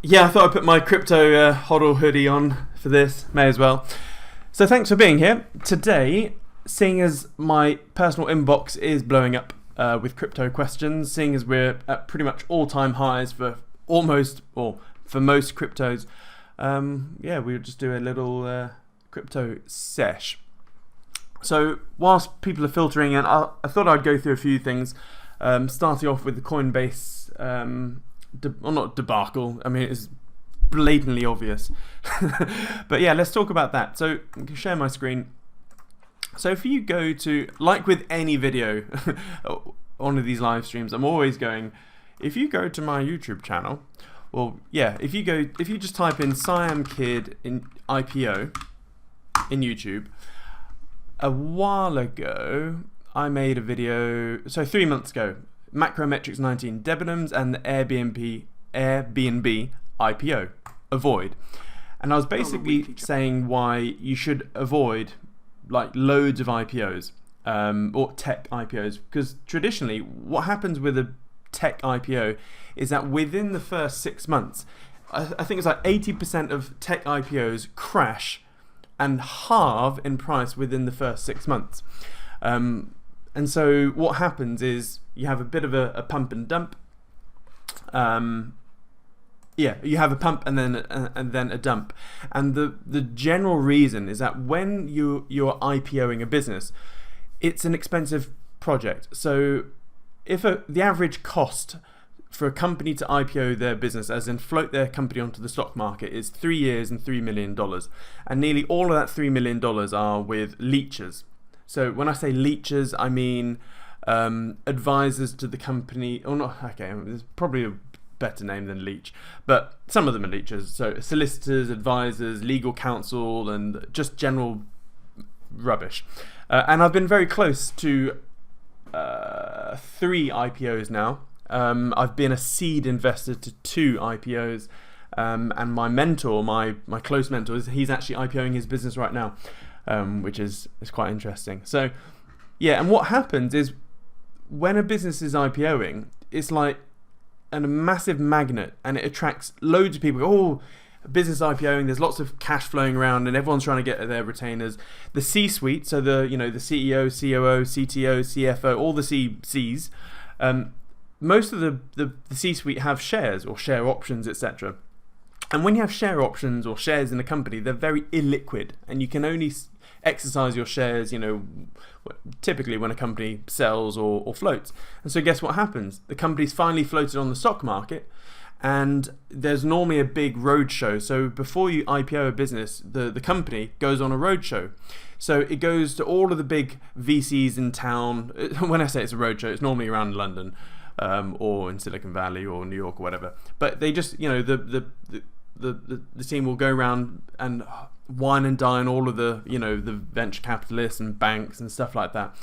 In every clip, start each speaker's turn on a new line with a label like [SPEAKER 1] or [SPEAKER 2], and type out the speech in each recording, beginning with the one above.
[SPEAKER 1] Yeah, I thought I'd put my crypto hodl hoodie on for this. May as well. So thanks for being here. Today, seeing as my personal inbox is blowing up with crypto questions, seeing as we're at pretty much all-time highs for for most cryptos, we'll just do a little crypto sesh. So whilst people are filtering in, I thought I'd go through a few things, starting off with the Coinbase not debacle. I mean, it's blatantly obvious. But yeah, let's talk about that. So I can share my screen. So if you go to, like with any video one of these live streams, I'm always going, if you go to my YouTube channel, if you just type in Siam Kid in IPO in YouTube, a while ago I made a video, so 3 months ago, Macrometrics 19, Debenhams and the Airbnb IPO, avoid. And I was basically saying why you should avoid like loads of IPOs or tech IPOs, because traditionally what happens with a tech IPO is that within the first 6 months, I think it's like 80% of tech IPOs crash and halve in price within the first 6 months. And so what happens is you have a bit of a pump and dump. You have a pump and then a dump. And the general reason is that when you're IPOing a business, it's an expensive project. So if the average cost for a company to IPO their business, as in float their company onto the stock market, is 3 years and $3 million. And nearly all of that $3 million are with leeches. So when I say leeches, I mean advisors to the company, or not, okay, there's probably a better name than leech, but some of them are leeches. So solicitors, advisors, legal counsel, and just general rubbish. And I've been very close to 3 IPOs now. I've been a seed investor to 2 IPOs, and my mentor, my close mentor, he's actually IPOing his business right now, which is quite interesting. So yeah, and what happens is when a business is IPOing, it's like a massive magnet, and it attracts loads of people. Oh, a business IPOing, there's lots of cash flowing around, and everyone's trying to get their retainers. The C-suite, so the CEO, COO, CTO, CFO, all the Cs. Most of the C-suite have shares or share options, etc. And when you have share options or shares in a company, they're very illiquid, and you can only exercise your shares, typically when a company sells or floats. And so guess what happens? The company's finally floated on the stock market, and there's normally a big roadshow. So before you IPO a business, the company goes on a roadshow. So it goes to all of the big VCs in town. When I say it's a roadshow, it's normally around London, or in Silicon Valley or New York or whatever. But they just, the team will go around and wine and dine all of the venture capitalists and banks and stuff like that.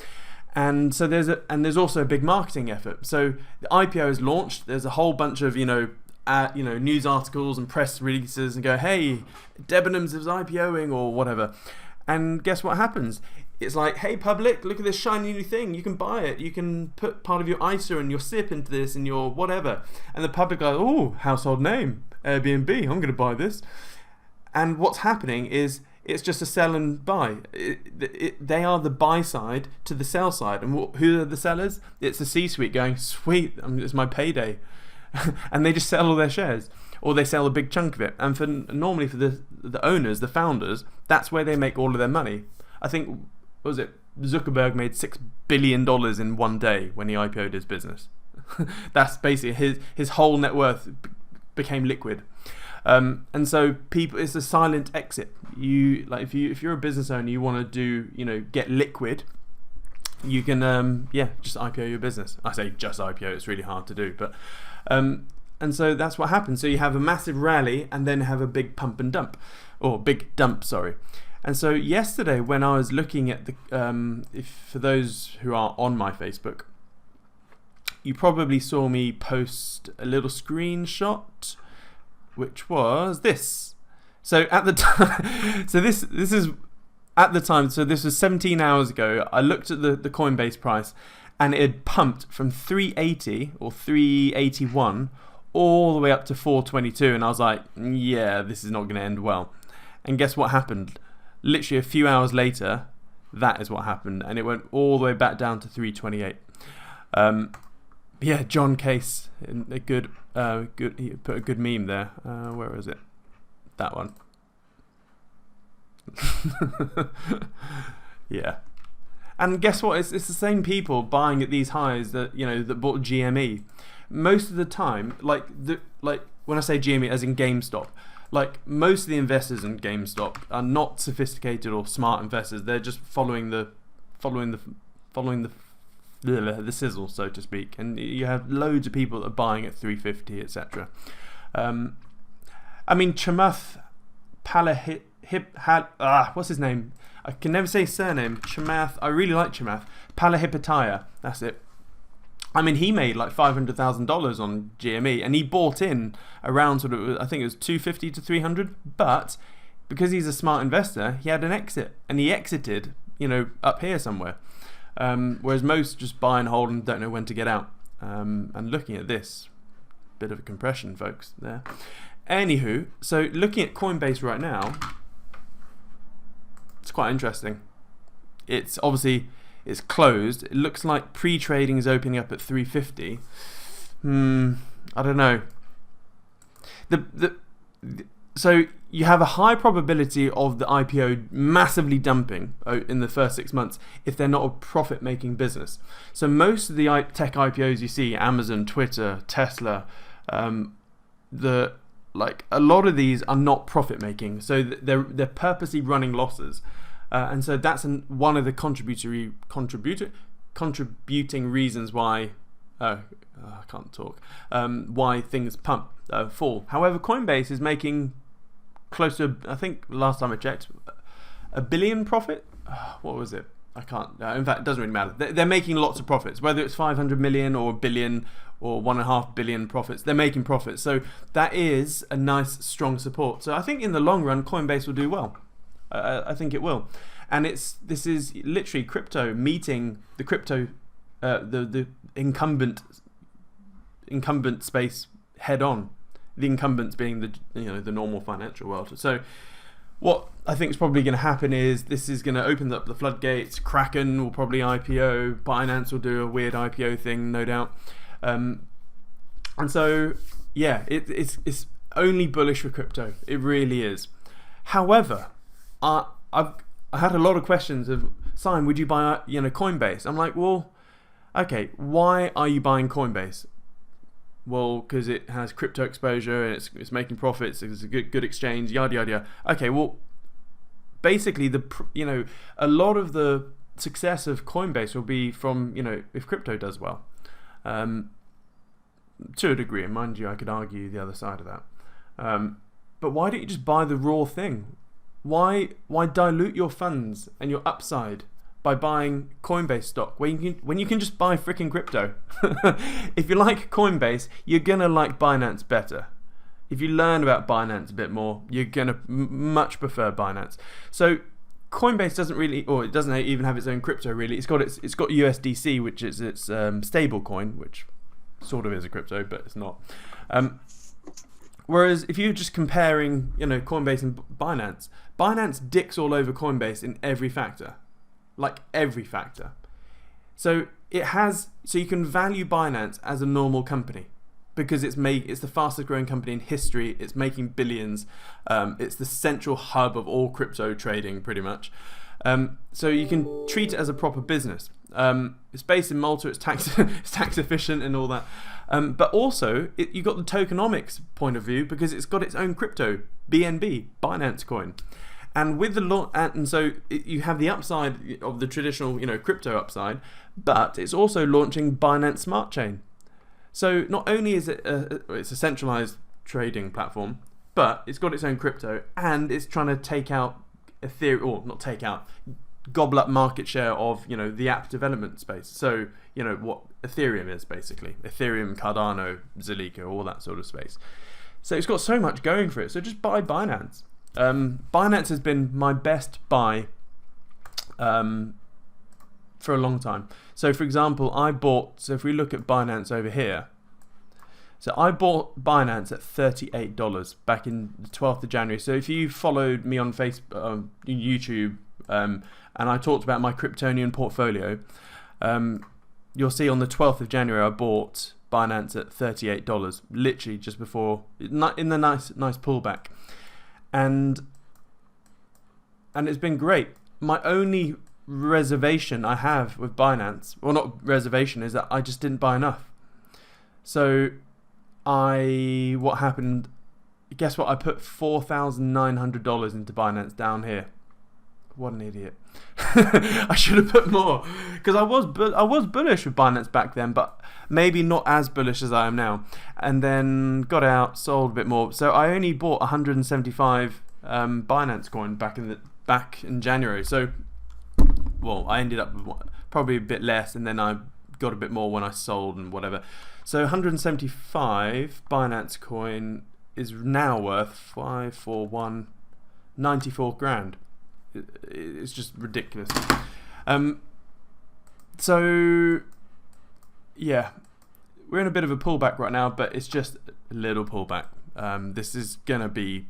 [SPEAKER 1] And so there's also a big marketing effort. So the IPO is launched. There's a whole bunch of news articles and press releases and go, hey, Debenhams is IPOing or whatever. And guess what happens? It's like, hey, public, look at this shiny new thing. You can buy it. You can put part of your ISA and your SIP into this and your whatever. And the public goes, oh, household name, Airbnb, I'm going to buy this. And what's happening is it's just a sell and buy. They are the buy side to the sell side. And who are the sellers? It's the C-suite going, sweet, it's my payday. And they just sell all their shares. Or they sell a big chunk of it. And normally for the owners, the founders, that's where they make all of their money. I think, what was it? Zuckerberg made $6 billion in one day when he IPO'd his business. That's basically his whole net worth became liquid. And so it's a silent exit. If you're a business owner, you want to get liquid, you can just IPO your business. I say just IPO, it's really hard to do, but and so that's what happens. So you have a massive rally and then have a big pump and dump, or big dump, sorry. And so yesterday when I was looking at for those who are on my Facebook, you probably saw me post a little screenshot, which was this. So at the time, so this is at the time. So this was 17 hours ago. I looked at the Coinbase price, and it had pumped from 380 or 381 all the way up to 422, and I was like, yeah, this is not going to end well. And guess what happened? Literally a few hours later, that is what happened, and it went all the way back down to 328. Yeah, John Case, a good. He put a good meme there. Where is it? That one. Yeah. And guess what? It's the same people buying at these highs that that bought GME. Most of the time, like when I say GME, as in GameStop, like most of the investors in GameStop are not sophisticated or smart investors. They're just following the sizzle, so to speak. And you have loads of people that are buying at 350, etc. I mean, Chamath what's his name? I can never say his surname. Chamath. I really like Chamath. Palihapitiya. That's it. I mean, he made like $500,000 on GME, and he bought in around sort of, I think it was 250 to 300. But because he's a smart investor, he had an exit, and he exited, up here somewhere. Whereas most just buy and hold and don't know when to get out. And looking at this, bit of a compression, folks. There. Anywho, so looking at Coinbase right now, it's quite interesting. It's obviously closed. It looks like pre-trading is opening up at 350. I don't know. So you have a high probability of the IPO massively dumping in the first 6 months if they're not a profit-making business. So most of the tech IPOs you see, Amazon, Twitter, Tesla, a lot of these are not profit-making. So they're purposely running losses. And so that's one of the contributing reasons why I can't talk. Why things fall. However, Coinbase is making close to, I think last time I checked, $1 billion profit. What was it? I can't. In fact, it doesn't really matter. They're making lots of profits, whether it's 500 million or $1 billion or 1.5 billion profits. They're making profits, so that is a nice, strong support. So I think in the long run, Coinbase will do well. I think it will, and this is literally crypto meeting the crypto, the incumbent space head on. The incumbents being the normal financial world. So what I think is probably going to happen is this is going to open up the floodgates. Kraken will probably IPO. Binance will do a weird IPO thing, no doubt. And so yeah, it's only bullish for crypto. It really is. However, I had a lot of questions of, Simon, would you buy Coinbase? I'm like, well, okay, why are you buying Coinbase? Well, because it has crypto exposure and it's making profits. It's a good exchange, yada yada yada. Okay, well, basically a lot of the success of Coinbase will be from if crypto does well, to a degree. And mind you, I could argue the other side of that. But why don't you just buy the raw thing? Why dilute your funds and your upside by buying Coinbase stock when you can just buy freaking crypto? If you like Coinbase, you're gonna like Binance better. If you learn about Binance a bit more, you're gonna much prefer Binance. So Coinbase doesn't really, or it doesn't even have its own crypto really. It's got USDC, which is its stable coin, which sort of is a crypto, but it's not. Whereas if you're just comparing, Coinbase and Binance dicks all over Coinbase in every factor. Like every factor. So you can value Binance as a normal company because it's the fastest growing company in history. It's making billions. It's the central hub of all crypto trading pretty much. So you can treat it as a proper business. It's based in Malta. It's tax efficient and all that. But also you got the tokenomics point of view because it's got its own crypto, BNB, Binance Coin. And with you have the upside of the traditional, crypto upside, but it's also launching Binance Smart Chain. So not only is it it's a centralized trading platform, but it's got its own crypto, and it's trying to take out Ethereum, or not take out, gobble up market share of the app development space. So what Ethereum is basically Ethereum, Cardano, Zilliqa, all that sort of space. So it's got so much going for it. So just buy Binance. Binance has been my best buy for a long time. So for example, if we look at Binance over here, So I bought Binance at $38 back in the 12th of January. So if you followed me on Facebook, YouTube, and I talked about my Kryptonian portfolio, you'll see on the 12th of January I bought Binance at $38, literally just before, in the nice pullback, and it's been great. My only reservation I have with Binance, well, not reservation, is that I just didn't buy enough. So what happened? Guess what? I put $4,900 into Binance down here. What an idiot! I should have put more, because I was bullish with Binance back then, but maybe not as bullish as I am now. And then got out, sold a bit more. So I only bought 175 Binance coin back in January. So, well, I ended up with probably a bit less, and then I got a bit more when I sold and whatever. So 175 Binance coin is now worth 94 grand. It's just ridiculous. So yeah, we're in a bit of a pullback right now, but it's just a little pullback. This is gonna be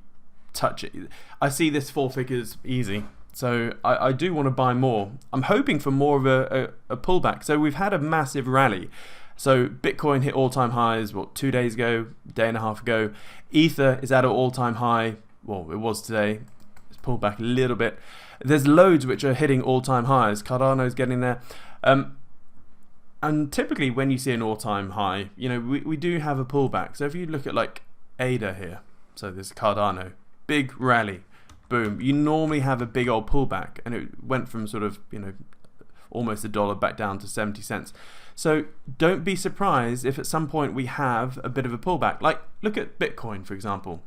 [SPEAKER 1] touchy. I see this 4 figures easy, so I do want to buy more. I'm hoping for more of a pullback. So we've had a massive rally. So Bitcoin hit all-time highs, 2 days ago, day and a half ago. Ether is at an all-time high. Well, it was today. It's pulled back a little bit. There's loads which are hitting all-time highs. Cardano's getting there. And typically when you see an all-time high, we do have a pullback. So if you look at like ADA here, so there's Cardano, big rally, boom. You normally have a big old pullback, and it went from sort of, almost $1 back down to 70 cents. So don't be surprised if at some point we have a bit of a pullback. Like, look at Bitcoin, for example.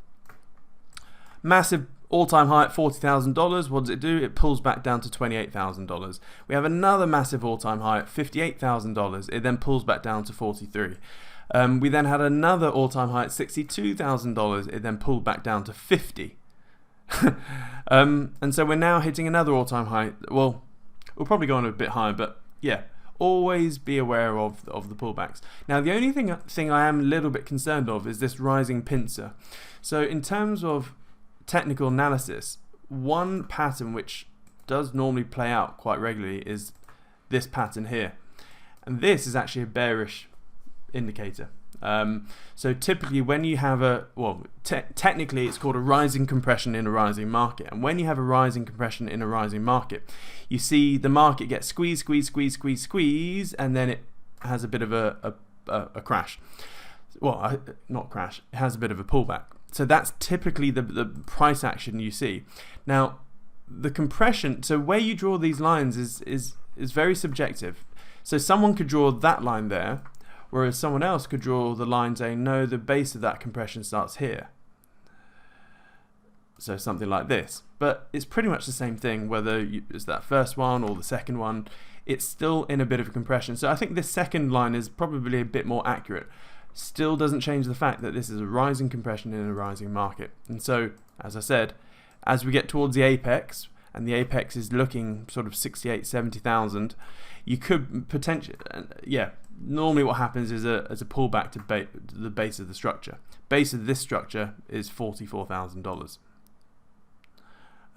[SPEAKER 1] Massive all-time high at $40,000. What does it do? It pulls back down to $28,000. We have another massive all-time high at $58,000. It then pulls back down to $43,000. We then had another all-time high at $62,000. It then pulled back down to $50,000. And so we're now hitting another all-time high. Well, we'll probably go on a bit higher, but yeah, always be aware of the pullbacks. Now, the only thing I am a little bit concerned of is this rising pincer. So in terms of technical analysis, one pattern which does normally play out quite regularly is this pattern here. And this is actually a bearish indicator. So typically when you have technically it's called a rising compression in a rising market. And when you have a rising compression in a rising market, you see the market get squeeze, and then it has a bit of a crash. Well, not crash, it has a bit of a pullback. So that's typically the price action you see. Now, the compression, so where you draw these lines is very subjective. So someone could draw that line there, whereas someone else could draw the line saying, no, the base of that compression starts here. So something like this. But it's pretty much the same thing, whether it's that first one or the second one. It's still in a bit of a compression. So I think this second line is probably a bit more accurate. Still doesn't change the fact that this is a rising compression in a rising market. And so, as I said, as we get towards the apex, and the apex is looking sort of 68, 70,000, you could potentially, normally what happens is a pullback to the base of the structure. Base of this structure is $44,000.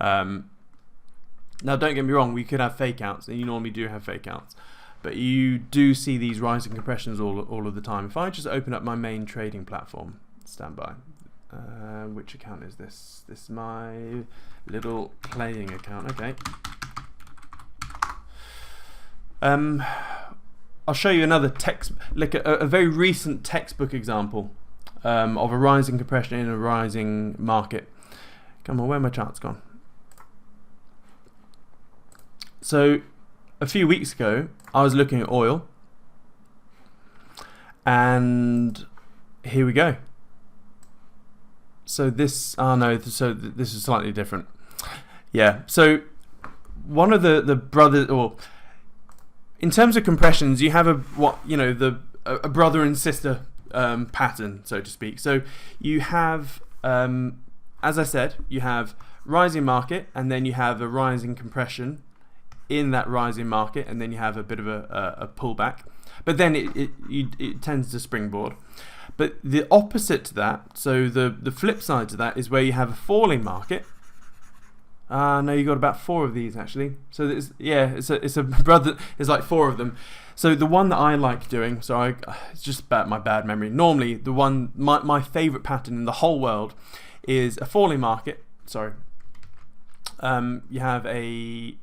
[SPEAKER 1] Now, don't get me wrong, we could have fake outs, and you normally do have fake outs, but you do see these rising compressions all of the time. If I just open up my main trading platform, standby, which account is this? This is my little playing account. Okay. I'll show you another look at a very recent textbook example of a rising compression in a rising market. Come on, where are my charts gone? So a few weeks ago, I was looking at oil, and here we go. So this, this is slightly different. Yeah, so one of the brothers, or in terms of compressions, you have a brother and sister pattern, so to speak. So you have, as I said, you have rising market, and then you have a rising compression in that rising market, and then you have a bit of a pullback. but then it tends to springboard. But the opposite to that, so the flip side to that, is where you have a falling market. No, you got about 4 of these actually. So it's a brother. There's like 4 of them. So the one that I like doing, it's just about my bad memory. Normally, the one my favorite pattern in the whole world is a falling market. Sorry, you have a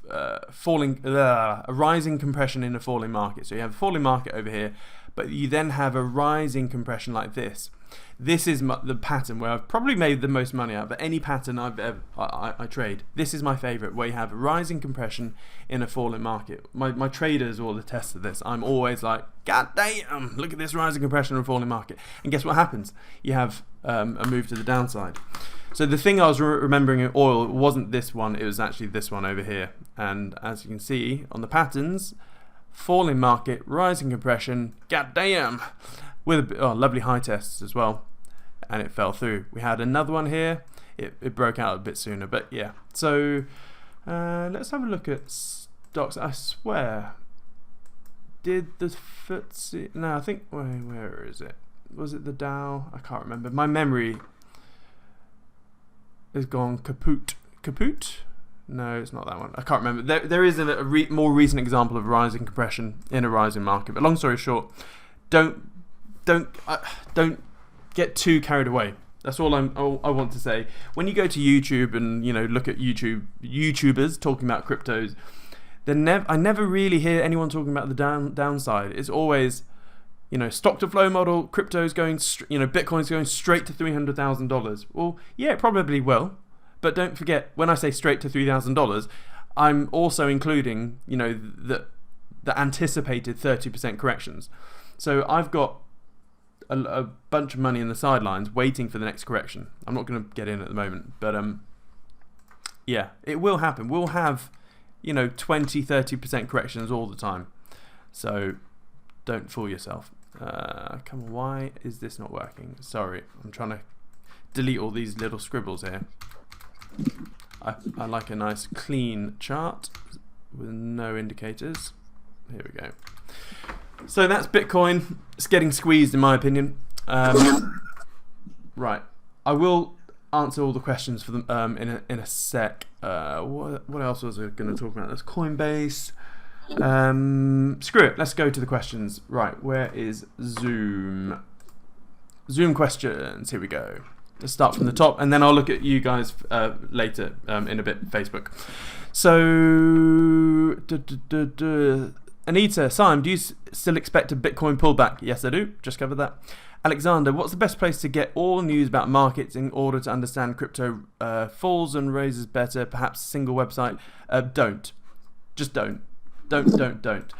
[SPEAKER 1] rising compression in a falling market. So you have a falling market over here, but you then have a rising compression like this. This is the pattern where I've probably made the most money out of any pattern I've ever I trade. This is my favorite, where you have a rising compression in a falling market. My traders will attest to this. I'm always like, God damn, look at this rising compression in a falling market. And guess what happens? You have a move to the downside. So the thing I was remembering in oil wasn't this one, it was actually this one over here. And as you can see on the patterns, falling market, rising compression, god damn, with lovely high tests as well, and it fell through. We had another one here, it broke out a bit sooner, but yeah. So let's have a look at stocks. I swear, did the FTSE, no, I think, where is it? Was it the Dow? I can't remember. My memory is gone kaput. Kaput? No, it's not that one. I can't remember. There is a more recent example of rising compression in a rising market. But long story short, don't get too carried away. That's all I want to say. When you go to YouTube and look at YouTubers talking about cryptos, I never really hear anyone talking about the downside. It's always stock to flow model, crypto's going, Bitcoin's going straight to $300,000. Well, yeah, it probably will. But don't forget, when I say straight to $3,000, I'm also including, the anticipated 30% corrections. So I've got a bunch of money in the sidelines waiting for the next correction. I'm not going to get in at the moment, but yeah, it will happen. We'll have, 20-30% corrections all the time. So don't fool yourself. Come on, why is this not working? Sorry, I'm trying to delete all these little scribbles here. I like a nice clean chart with no indicators. Here we go. So that's Bitcoin. It's getting squeezed in my opinion. Right, I will answer all the questions for them in a sec. What else was I going to talk about? That's Coinbase. Screw it, let's go to the questions. Right, where is Zoom? Zoom questions, here we go. Let's start from the top, and then I'll look at you guys later in a bit, Facebook. So, Anita, Siam, do you still expect a Bitcoin pullback? Yes, I do. Just covered that. Alexander, what's the best place to get all news about markets in order to understand crypto falls and raises better? Perhaps a single website? Don't. Just don't. Don't.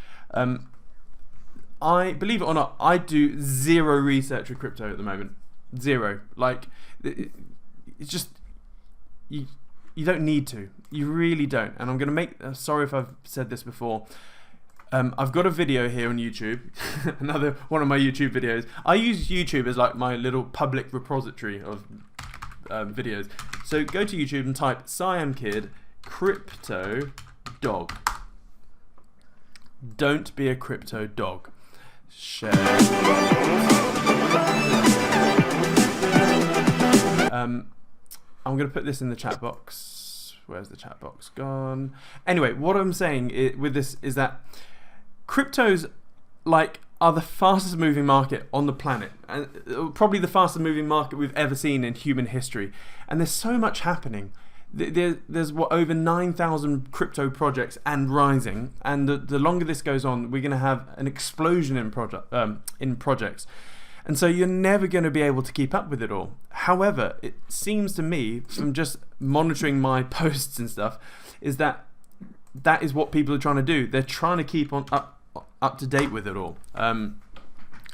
[SPEAKER 1] I believe it or not, I do zero research with crypto at the moment. Zero. Like, it's just you don't need to. You really don't. And I'm gonna make. Sorry if I've said this before. I've got a video here on YouTube. Another one of my YouTube videos. I use YouTube as like my little public repository of videos. So go to YouTube and type Siam Kid crypto dog. Don't be a crypto dog. Share. I'm going to put this in the chat box. Where's the chat box gone? Anyway, what I'm saying with this is that cryptos are the fastest moving market on the planet, and probably the fastest moving market we've ever seen in human history. And there's so much happening. There's over 9,000 crypto projects and rising. And the longer this goes on, we're going to have an explosion in projects. And so you're never going to be able to keep up with it all. However, it seems to me, from just monitoring my posts and stuff, is that is what people are trying to do. They're trying to keep on up to date with it all.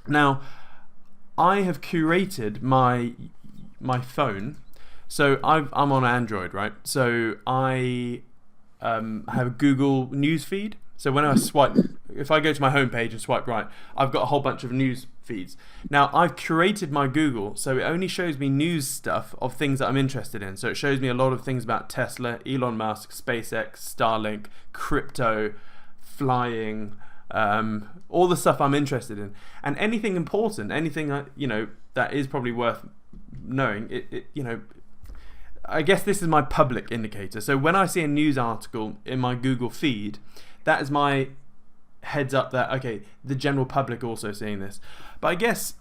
[SPEAKER 1] Now, I have curated my phone. So I'm on Android, right? So I have a Google news feed. So when I swipe, if I go to my homepage and swipe right, I've got a whole bunch of news feeds. Now I've curated my Google, so it only shows me news stuff of things that I'm interested in. So it shows me a lot of things about Tesla, Elon Musk, SpaceX, Starlink, crypto, flying, all the stuff I'm interested in, and anything important, anything that is probably worth knowing. I guess this is my public indicator. So when I see a news article in my Google feed, that is my heads up that, okay, the general public also seeing this. But I guess,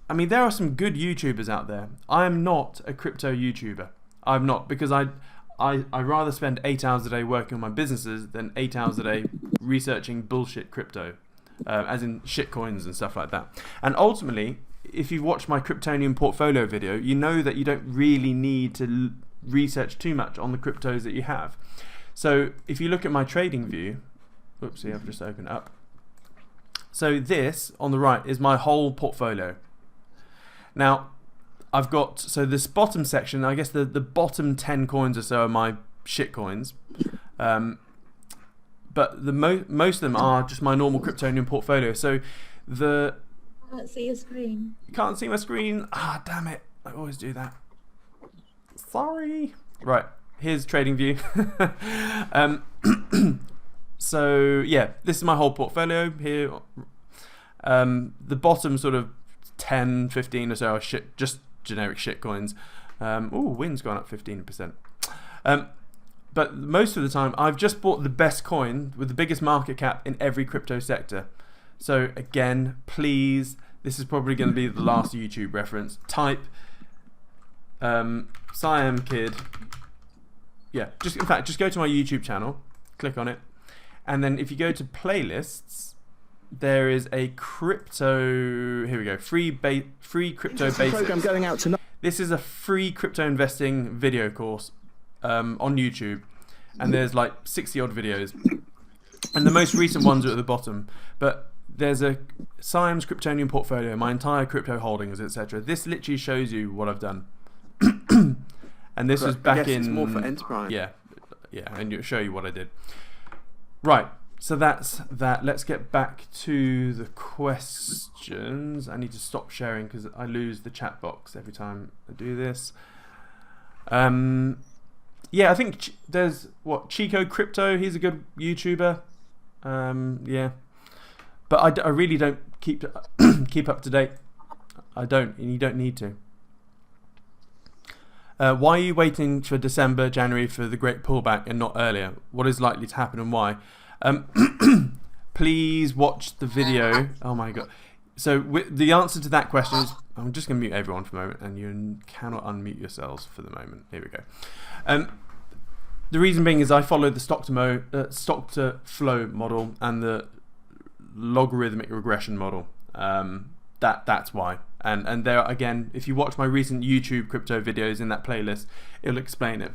[SPEAKER 1] there are some good YouTubers out there. I am not a crypto YouTuber. I'm not, because I rather spend 8 hours a day working on my businesses than 8 hours a day researching bullshit crypto, as in shit coins and stuff like that. And ultimately, if you watch my Kryptonian portfolio video, you know that you don't really need to research too much on the cryptos that you have. So if you look at my trading view, oopsie, I've just opened it up. So this on the right is my whole portfolio. Now, I've got, so this bottom section, I guess the bottom 10 coins or so are my shit coins. But the most of them are just my normal Kryptonian portfolio. So I
[SPEAKER 2] can't see your screen.
[SPEAKER 1] You can't see my screen? Ah, damn it. I always do that. Sorry. Right, here's trading view. So yeah, this is my whole portfolio here. The bottom sort of 10, 15 or so are shit, just generic shit coins. Wind's gone up 15%. But most of the time, I've just bought the best coin with the biggest market cap in every crypto sector. So again, please, this is probably going to be the last YouTube reference. Type Siam Kid. Yeah, in fact, just go to my YouTube channel, click on it, and then if you go to playlists, there is a crypto. Here we go. Free crypto basics.
[SPEAKER 3] Program going out tonight.
[SPEAKER 1] This is a free crypto investing video course on YouTube, and there's like 60 odd videos, and the most recent ones are at the bottom. But there's a Siam's Kryptonian portfolio, my entire crypto holdings, etc. This literally shows you what I've done, and this was back in.
[SPEAKER 3] It's more for enterprise.
[SPEAKER 1] Yeah, and it'll show you what I did. Right. So that's that. Let's get back to the questions. I need to stop sharing because I lose the chat box every time I do this. Yeah, I think there's Chico Crypto. He's a good YouTuber. Yeah, but I really don't keep up to date. I don't, and you don't need to. Why are you waiting for December, January for the great pullback and not earlier? What is likely to happen and why? Please watch the video. Oh my god. So the answer to that question is, I'm just going to mute everyone for a moment, and you cannot unmute yourselves for the moment. Here we go. The reason being is I follow the stock to flow model and the logarithmic regression model. That's why. And there again, if you watch my recent YouTube crypto videos in that playlist, it'll explain it.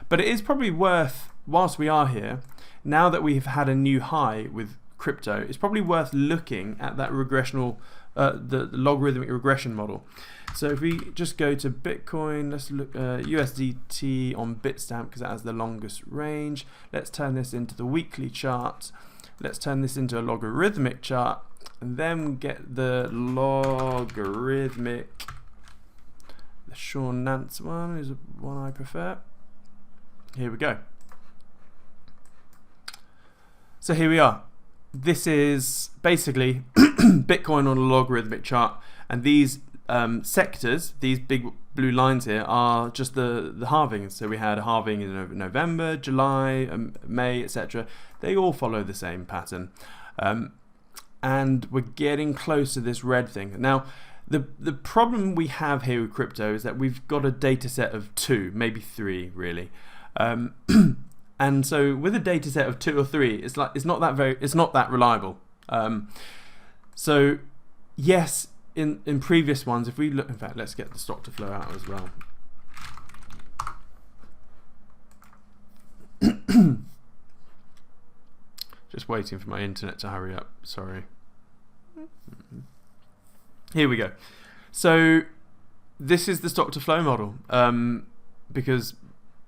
[SPEAKER 1] But it is probably worth, whilst we are here, now that we've had a new high with crypto, it's probably worth looking at that the logarithmic regression model. So if we just go to Bitcoin, let's look USDT on Bitstamp because that has the longest range. Let's turn this into the weekly chart. Let's turn this into a logarithmic chart, and then get the logarithmic. The Sean Nance one is one I prefer. Here we go. So here we are. This is basically Bitcoin on a logarithmic chart, and these sectors, these big blue lines here, are just the halvings. So we had a halving in November, July, May, etc. They all follow the same pattern, and we're getting close to this red thing. Now, the problem we have here with crypto is that we've got a data set of 2, maybe 3, really. And so with a data set of 2 or 3, it's not that reliable. So yes, in previous ones, if we look, in fact, let's get the stock to flow out as well. Just waiting for my internet to hurry up. Sorry. Here we go. So this is the stock to flow model, because.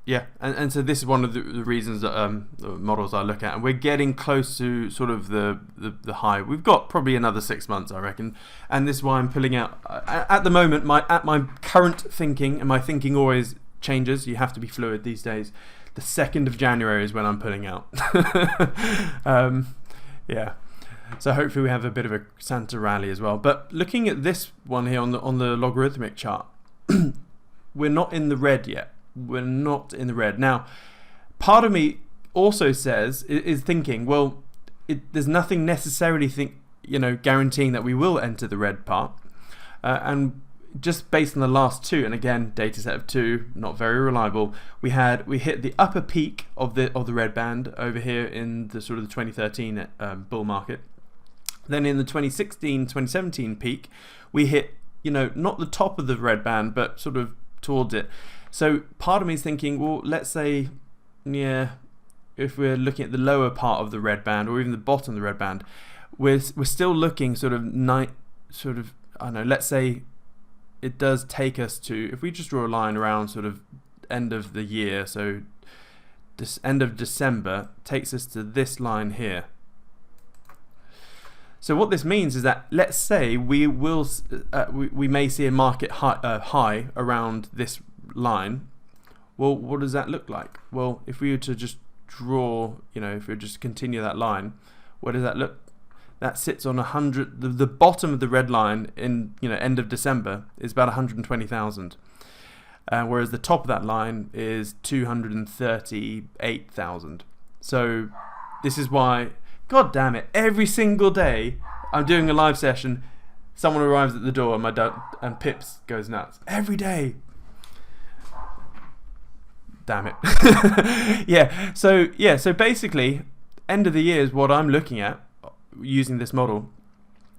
[SPEAKER 1] Yeah, and so this is one of the reasons that the models I look at, and we're getting close to sort of the high. We've got probably another 6 months, I reckon, and this is why I'm pulling out. At the moment, my current thinking, and my thinking always changes. You have to be fluid these days. The 2nd of January is when I'm pulling out. Yeah. So hopefully we have a bit of a Santa rally as well. But looking at this one here on the logarithmic chart, we're not in the red yet. We're not in the red. Now, part of me also is thinking, well, there's nothing necessarily guaranteeing that we will enter the red part. And just based on the last two, and again, data set of two, not very reliable, we hit the upper peak of the red band over here in the sort of the 2013 bull market. Then in the 2016-2017 peak, we hit, not the top of the red band, but sort of towards it. So part of me is thinking, well, let's say, if we're looking at the lower part of the red band, or even the bottom of the red band, we're still looking let's say it does take us to, if we just draw a line around sort of end of the year, so this end of December takes us to this line here. So what this means is that, let's say we may see a market high around this line. Well, what does that look like? Well, if we were to just draw, if we just continue that line, what does that look? That sits on 100. The bottom of the red line in end of December is about 120,000, whereas the top of that line is 238,000. So this is why, God damn it, every single day I'm doing a live session, someone arrives at the door and Pips goes nuts every day. Damn it. So basically, end of the year is what I'm looking at using this model,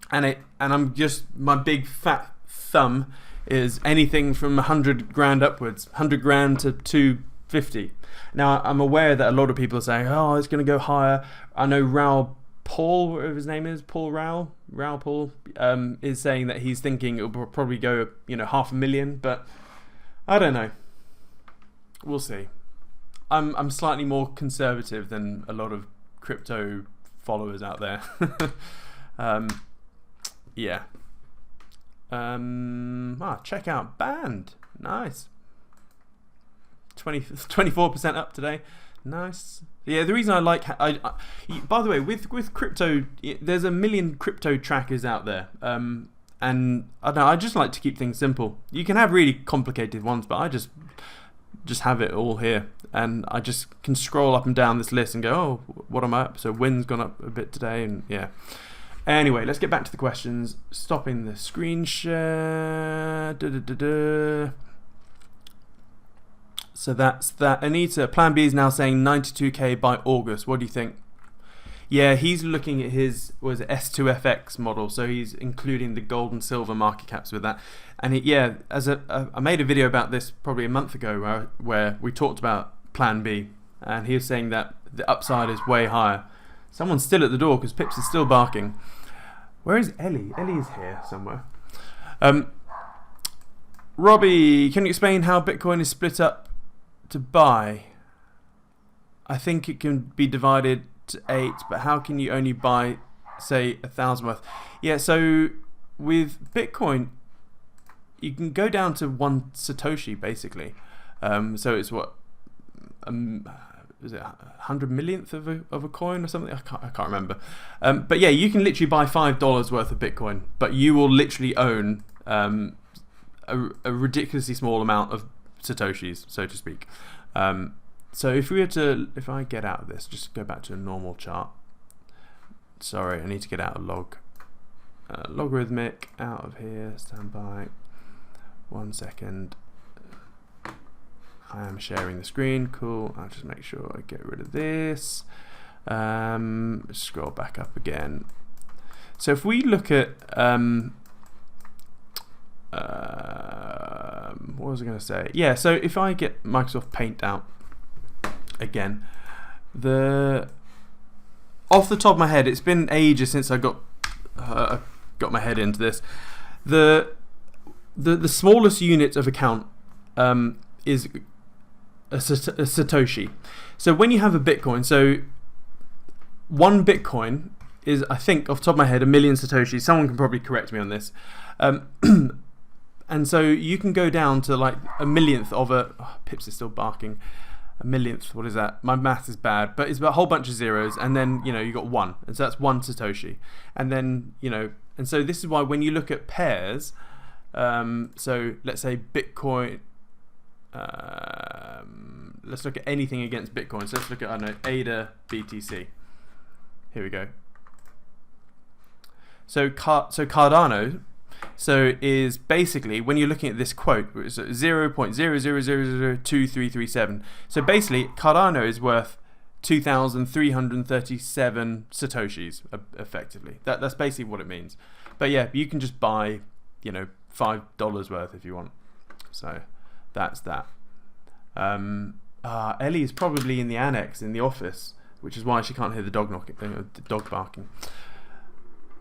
[SPEAKER 1] and I'm just, my big fat thumb is anything from 100 grand upwards, 100 grand to 250. Now, I'm aware that a lot of people are saying, oh, it's going to go higher. I know Raoul Paul, whatever his name is, Raoul Paul, is saying that he's thinking it will probably go, 500,000, but I don't know. We'll see. I'm slightly more conservative than a lot of crypto followers out there. Check out Band. Nice. 24% up today. Nice. Yeah, the reason I like, by the way, with crypto, there's a million crypto trackers out there. And I don't know, I just like to keep things simple. You can have really complicated ones, but I just have it all here, and I just can scroll up and down this list and go, oh, what am I up? So Win's gone up a bit today, and yeah. Anyway, let's get back to the questions. Stopping the screen share. So that's that. Anita, Plan B is now saying 92k by August. What do you think? Yeah, he's looking at his S2FX model, so he's including the gold and silver market caps with that. And I made a video about this probably a month ago where we talked about Plan B, and he was saying that the upside is way higher. Someone's still at the door because Pips is still barking. Where is Ellie? Ellie is here somewhere. Robbie, can you explain how Bitcoin is split up to buy? I think it can be divided to 8, but how can you only buy, say, 1,000 worth? Yeah, so with Bitcoin, you can go down to 1 Satoshi basically. So it's what, is it 100 millionth of a coin or something? I can't remember. But yeah, you can literally buy $5 worth of Bitcoin, but you will literally own a ridiculously small amount of Satoshis, so to speak. So if I get out of this, just go back to a normal chart. Sorry, I need to get out of logarithmic, out of here, stand by. 1 second. I am sharing the screen. Cool. I'll just make sure I get rid of this. Scroll back up again. So if we look at what was I going to say? Yeah. So if I get Microsoft Paint out again, off the top of my head, it's been ages since I got my head into this. The smallest unit of account is a Satoshi. So when you have a Bitcoin, so 1 Bitcoin is, I think, off the top of my head, 1 million Satoshis. Someone can probably correct me on this. And so you can go down to like 1 millionth of a... Oh, Pips is still barking. a millionth. What is that? My math is bad, but it's a whole bunch of zeros, and then you got 1, and so that's 1 Satoshi. And then and so this is why when you look at pairs, so let's say Bitcoin. Let's look at anything against Bitcoin. So let's look at ADA BTC. Here we go. So Cardano. So is basically, when you're looking at this quote, it's 0.00002337. So basically, Cardano is worth 2,337 satoshis effectively. That's basically what it means. But yeah, you can just buy, $5 worth if you want. So that's that. Ellie is probably in the annex in the office, which is why she can't hear the dog barking.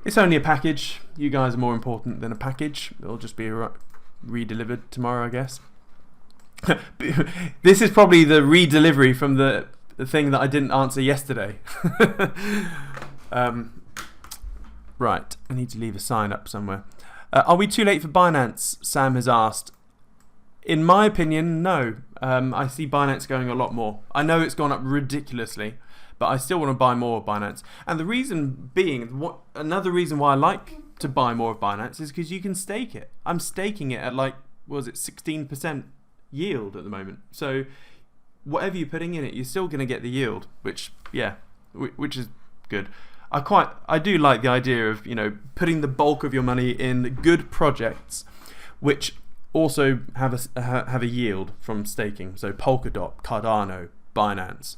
[SPEAKER 1] It's only a package. You guys are more important than a package. It'll just be re-delivered tomorrow, I guess. This is probably the re-delivery from the thing that I didn't answer yesterday. Right, I need to leave a sign up somewhere. Are we too late for Binance? Sam has asked. In my opinion, no. I see Binance going a lot more. I know it's gone up ridiculously, but I still want to buy more of Binance. And the reason being, another reason why I like to buy more of Binance is because you can stake it. I'm staking it at 16% yield at the moment. So whatever you're putting in it, you're still going to get the yield, which is good. I do like the idea of putting the bulk of your money in good projects, which also have a yield from staking. So Polkadot, Cardano, Binance.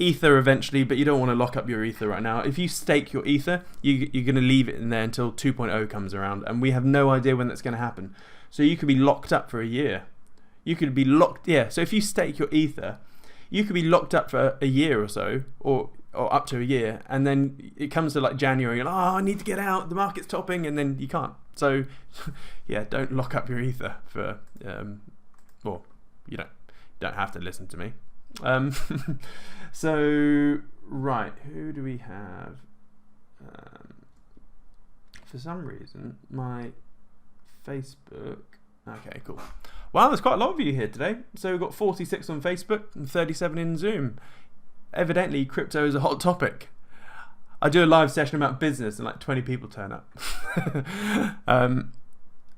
[SPEAKER 1] Ether eventually, but you don't want to lock up your Ether right now. If you stake your Ether, you're going to leave it in there until 2.0 comes around, and we have no idea when that's going to happen. So you could be locked up for a year. You could be locked, so if you stake your Ether, you could be locked up for a year or so, or up to a year, and then it comes to January, you're like, I need to get out, the market's topping, and then you can't. So, don't lock up your Ether for, you don't have to listen to me. So, right, who do we have? For some reason, my Facebook. Okay, cool. Wow, there's quite a lot of you here today. So we've got 46 on Facebook and 37 in Zoom. Evidently, crypto is a hot topic. I do a live session about business and 20 people turn up.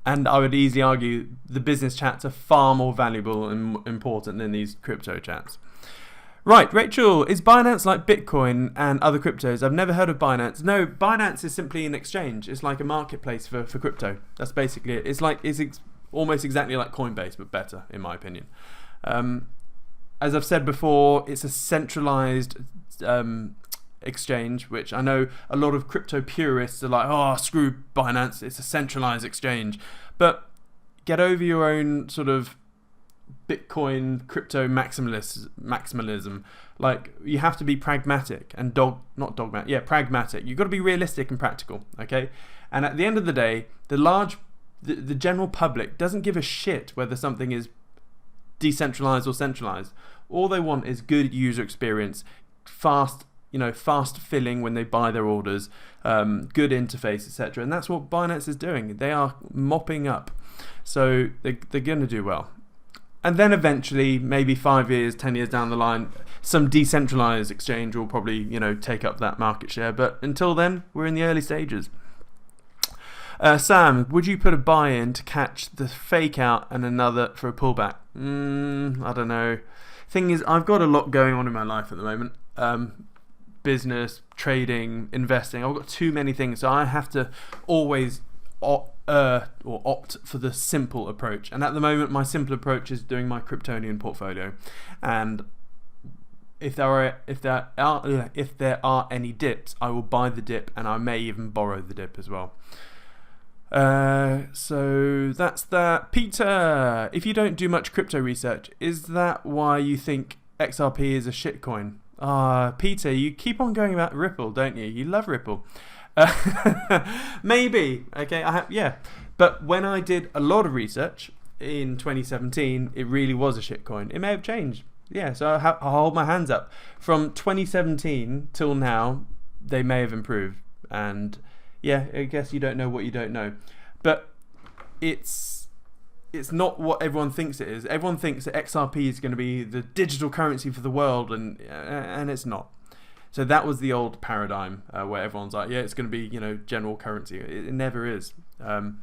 [SPEAKER 1] And I would easily argue the business chats are far more valuable and important than these crypto chats. Right, Rachel, is Binance like Bitcoin and other cryptos? I've never heard of Binance. No, Binance is simply an exchange. It's like a marketplace for crypto. That's basically it. It's almost exactly like Coinbase, but better, in my opinion. As I've said before, it's a centralized exchange, which I know a lot of crypto purists are like, oh, screw Binance, it's a centralized exchange. But get over your own sort of Bitcoin crypto maximalism. You have to be pragmatic and pragmatic. You've got to be realistic and practical, okay? And at the end of the day, the general public doesn't give a shit whether something is decentralized or centralized. All they want is good user experience, fast filling when they buy their orders, good interface, etc. And that's what Binance is doing. They are mopping up. So they're going to do well. And then eventually, maybe 5 years, 10 years down the line, some decentralized exchange will probably, take up that market share. But until then, we're in the early stages. Sam, would you put a buy-in to catch the fake out and another for a pullback? I don't know. Thing is, I've got a lot going on in my life at the moment. Business, trading, investing. I've got too many things, so I have to always opt for the simple approach. And at the moment, my simple approach is doing my Kryptonian portfolio. And if there are any dips, I will buy the dip, and I may even borrow the dip as well. So that's that. Peter, if you don't do much crypto research, is that why you think XRP is a shitcoin? Peter, you keep on going about Ripple, don't you? You love Ripple. Maybe. Okay, But when I did a lot of research in 2017, it really was a shitcoin. It may have changed. Yeah, so I'll hold my hands up. From 2017 till now, they may have improved. And yeah, I guess you don't know what you don't know. But it's it's not what everyone thinks it is. Everyone thinks that XRP is going to be the digital currency for the world, and it's not. So that was the old paradigm where everyone's like, yeah, it's going to be, general currency. It never is. And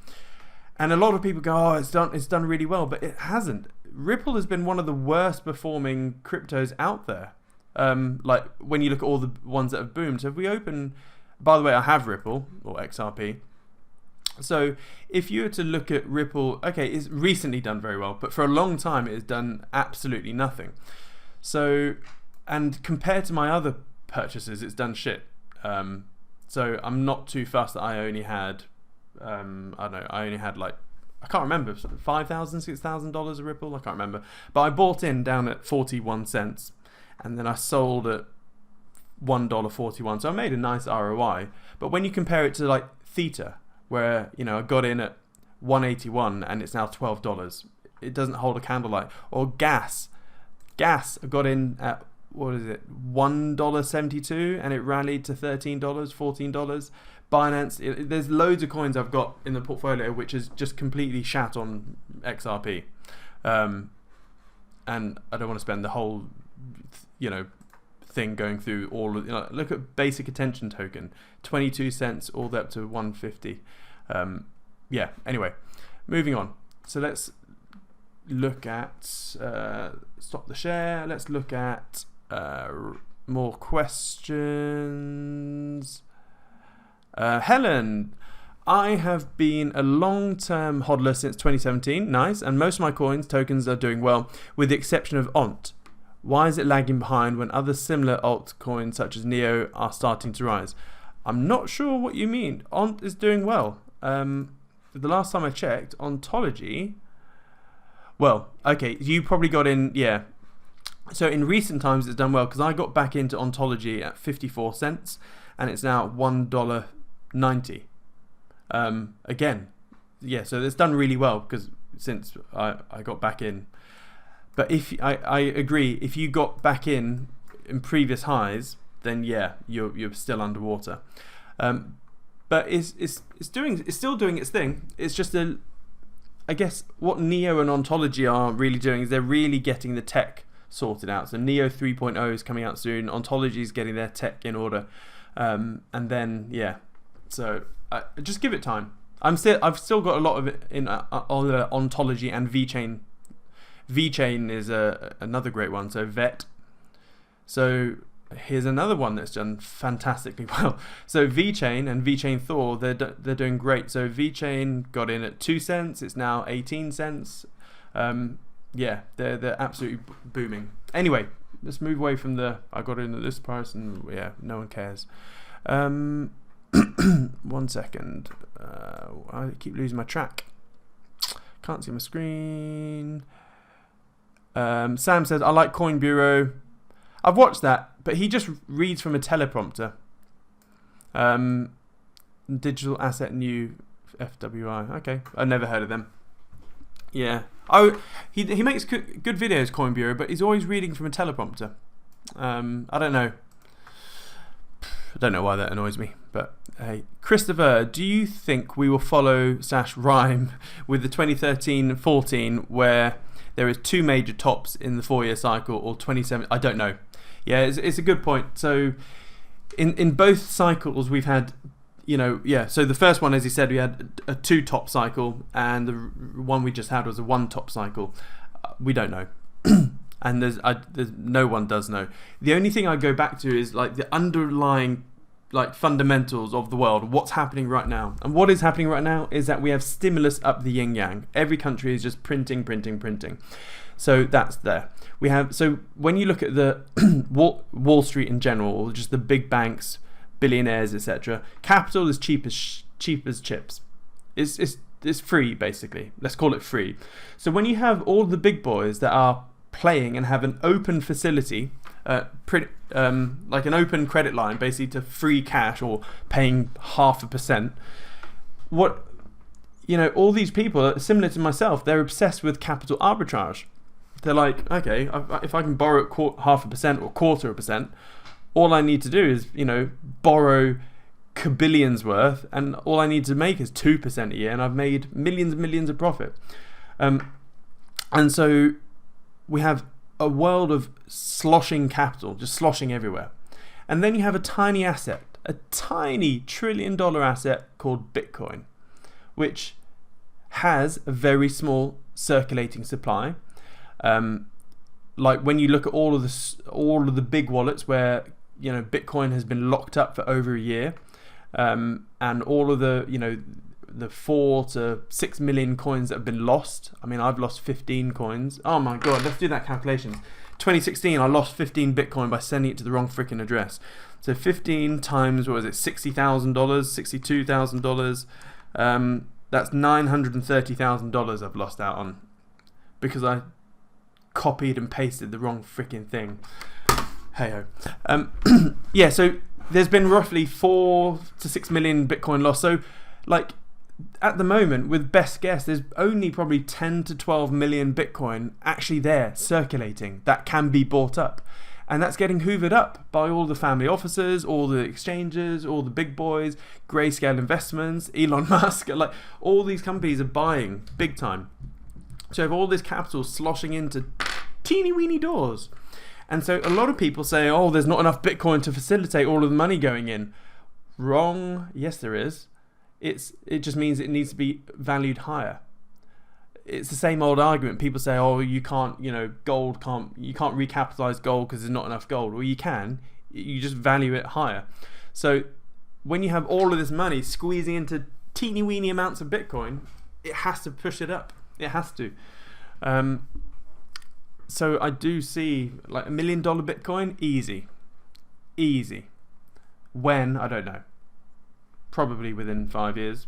[SPEAKER 1] a lot of people go, oh, it's done really well, but it hasn't. Ripple has been one of the worst performing cryptos out there. Like when you look at all the ones that have boomed. So if we open, by the way, I have Ripple or XRP. So if you were to look at Ripple, okay, it's recently done very well, but for a long time it has done absolutely nothing. So, and compared to my other purchases, it's done shit. So I'm not too fussed that I only had, I only had like, I can't remember, $5,000, $6,000 of Ripple, I can't remember. But I bought in down at 41 cents and then I sold at $1.41. So I made a nice ROI. But when you compare it to like Theta, where I got in at 181 and it's now $12. It doesn't hold a candlelight. Or gas, I got in at $1.72 and it rallied to $13, $14. Binance, there's loads of coins I've got in the portfolio which is just completely shat on XRP, and I don't want to spend the whole thing going through all of, look at basic attention token, 22 cents all the way up to 150. Anyway, moving on. So let's look at stop the share. Let's look at more questions. Helen, I have been a long-term hodler since 2017. Nice. And most of my tokens are doing well, with the exception of ONT. Why is it lagging behind when other similar altcoins such as Neo are starting to rise? I'm not sure what you mean. ONT is doing well. The last time I checked, Ontology... Well, okay, you probably got in... Yeah. So in recent times it's done well because I got back into Ontology at 54 cents and it's now $1.90. Again, yeah, so it's done really well because since I got back in. But if I agree, if you got back in previous highs, then yeah, you're still underwater. But it's still doing its thing. It's just I guess what Neo and Ontology are really doing is they're really getting the tech sorted out. So Neo 3.0 is coming out soon. Ontology is getting their tech in order, and then yeah. So just give it time. I've still got a lot of it in Ontology and VeChain. VeChain is another great one. So VET. So here's another one that's done fantastically well. So VeChain and VeChain Thor, they're doing great. So VeChain got in at 2 cents. It's now 18 cents. Yeah, they're absolutely booming. Anyway, let's move away from I got in at this price and yeah, no one cares. 1 second. I keep losing my track. Can't see my screen. Sam says, I like Coin Bureau. I've watched that, but he just reads from a teleprompter. Digital Asset New FWI. Okay, I've never heard of them. Yeah. Oh, he makes good videos, Coin Bureau, but he's always reading from a teleprompter. I don't know. I don't know why that annoys me, but hey. Christopher, do you think we will follow /rhyme with the 2013-14 where there is 2 major tops in the 4-year cycle, or 27? I don't know. Yeah, it's a good point. So in both cycles we've had, so the first one, as he said, we had a 2 top cycle, and the one we just had was a 1 top cycle. We don't know. And there's no one does know. The only thing I go back to is like the underlying fundamentals of the world, what's happening right now. And what is happening right now is that we have stimulus up the yin yang. Every country is just printing. So that's there. So when you look at the Wall Street in general, or just the big banks, billionaires, etc., capital is cheap as chips. It's free, basically. Let's call it free. So when you have all the big boys that are playing and have an open facility, like an open credit line, basically to free cash or paying 0.5%. All these people, similar to myself, they're obsessed with capital arbitrage. They're like, okay, if I can borrow at 0.5% or 0.25%, all I need to do is, borrow billions worth, and all I need to make is 2% a year, and I've made millions and millions of profit. And so we have a world of sloshing capital, just sloshing everywhere. And then you have a tiny asset, a tiny $1 trillion asset called Bitcoin, which has a very small circulating supply. Like when you look at all of the big wallets where Bitcoin has been locked up for over a year, and all of the 4 to 6 million coins that have been lost. I mean, I've lost 15 coins. Oh my god, let's do that calculation. 2016, I lost 15 Bitcoin by sending it to the wrong freaking address. So 15 times, what was it, $60,000, $62,000. That's $930,000 I've lost out on because I copied and pasted the wrong freaking thing. Hey ho. Yeah, so there's been roughly 4 to 6 million Bitcoin lost. So, like, at the moment, with best guess, there's only probably 10 to 12 million Bitcoin actually there circulating that can be bought up. And that's getting hoovered up by all the family offices, all the exchanges, all the big boys, Grayscale Investments, Elon Musk. Like, all these companies are buying big time. So if all this capital sloshing into teeny weeny doors. And so a lot of people say, oh, there's not enough Bitcoin to facilitate all of the money going in. Wrong. Yes, there is. It just means it needs to be valued higher. It's the same old argument. People say, oh, you can't, you can't recapitalize gold because there's not enough gold. Well, you can. You just value it higher. So when you have all of this money squeezing into teeny weeny amounts of Bitcoin, it has to push it up. It has to. So I do see like $1 million Bitcoin, easy. When? I don't know. Probably within 5 years.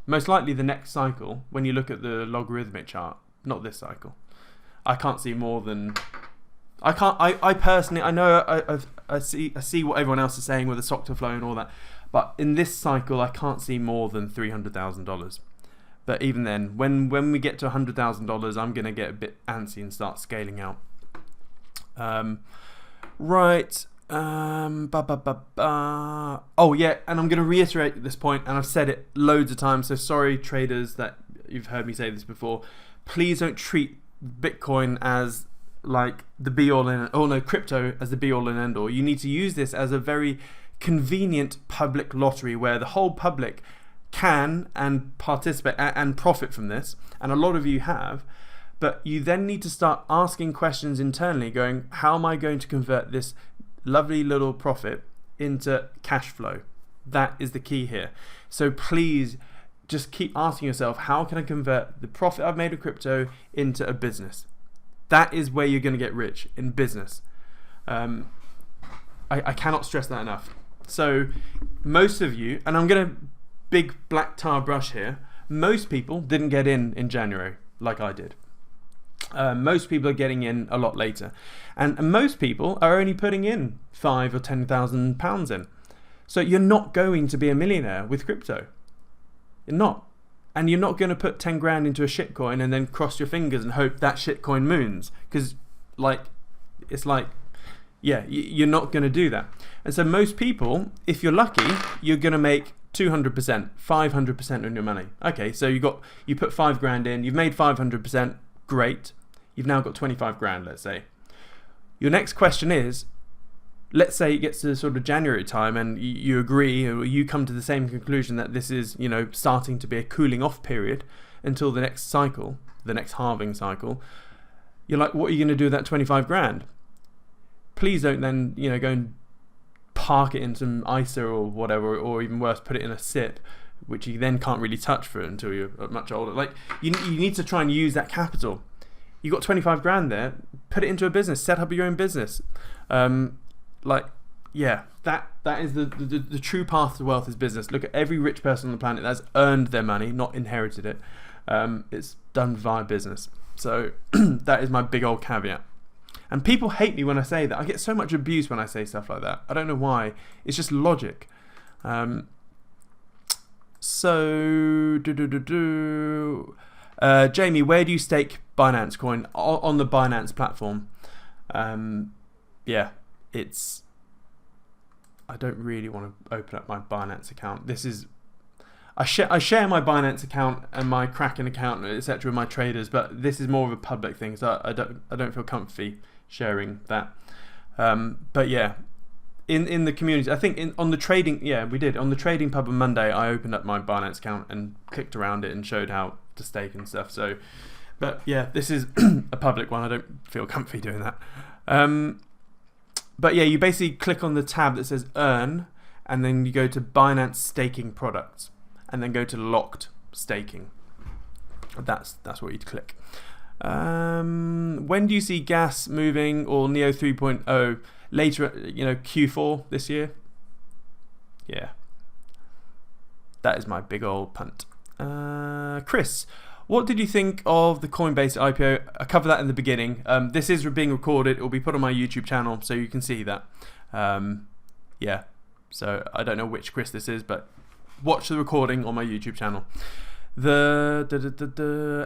[SPEAKER 1] Most likely the next cycle, when you look at the logarithmic chart, not this cycle. I can't see more than... I personally, I know I see what everyone else is saying with the stock to flow and all that, but in this cycle I can't see more than $300,000. But even then, when we get to $100,000, I'm going to get a bit antsy and start scaling out. Right. Oh yeah, and I'm going to reiterate this point, and I've said it loads of times, so sorry traders that you've heard me say this before. Please don't treat Bitcoin as like the be-all and crypto as the be-all and end-all. You need to use this as a very convenient public lottery where the whole public can and participate and profit from this, and a lot of you have. But you then need to start asking questions internally, going, how am I going to convert this lovely little profit into cash flow? That is the key here. So please just keep asking yourself, how can I convert the profit I've made with crypto into a business? That is where you're going to get rich, in business. I cannot stress that enough. So most of you, and I'm going to big black tar brush here, most people didn't get in January like I did. Most people are getting in a lot later, and most people are only putting in £5,000 or £10,000 in. So you're not going to be a millionaire with crypto. You're not, and you're not going to put 10 grand into a shitcoin and then cross your fingers and hope that shitcoin moons, because you're not going to do that. And so most people, if you're lucky, you're going to make 200%, 500% on your money. Okay, so you put 5 grand in, you've made 500%. Great. You've now got 25 grand, let's say. Your next question is, let's say it gets to sort of January time and you agree, or you come to the same conclusion that this is, starting to be a cooling off period until the next cycle, the next halving cycle. You're like, what are you going to do with that 25 grand? Please don't then, go and park it in some ISA or whatever, or even worse, put it in a SIP, which you then can't really touch for until you're much older. Like, you need to try and use that capital. You got 25 grand there, put it into a business, set up your own business. That is the true path to wealth is business. Look at every rich person on the planet that's earned their money, not inherited it. It's done via business. So that is my big old caveat. And people hate me when I say that. I get so much abuse when I say stuff like that. I don't know why. It's just logic. Jamie, where do you stake Binance coin? On the Binance platform. I don't really want to open up my Binance account. I share my Binance account and my Kraken account, etc., with my traders, but this is more of a public thing, so I don't feel comfy sharing that. But yeah, in the community, I think on the trading, we did on the trading pub on Monday. I opened up my Binance account and clicked around it and showed how to stake and stuff. So, but yeah, this is a public one. I don't feel comfy doing that. But yeah, you basically click on the tab that says Earn, and then you go to Binance Staking Products, and then go to Locked Staking. That's what you'd click. When do you see gas moving or Neo 3.0 later? Q4 this year. Yeah, that is my big old punt. Chris, what did you think of the Coinbase IPO? I covered that in the beginning. This is being recorded. It will be put on my YouTube channel, so you can see that. Yeah. So I don't know which Chris this is, but watch the recording on my YouTube channel.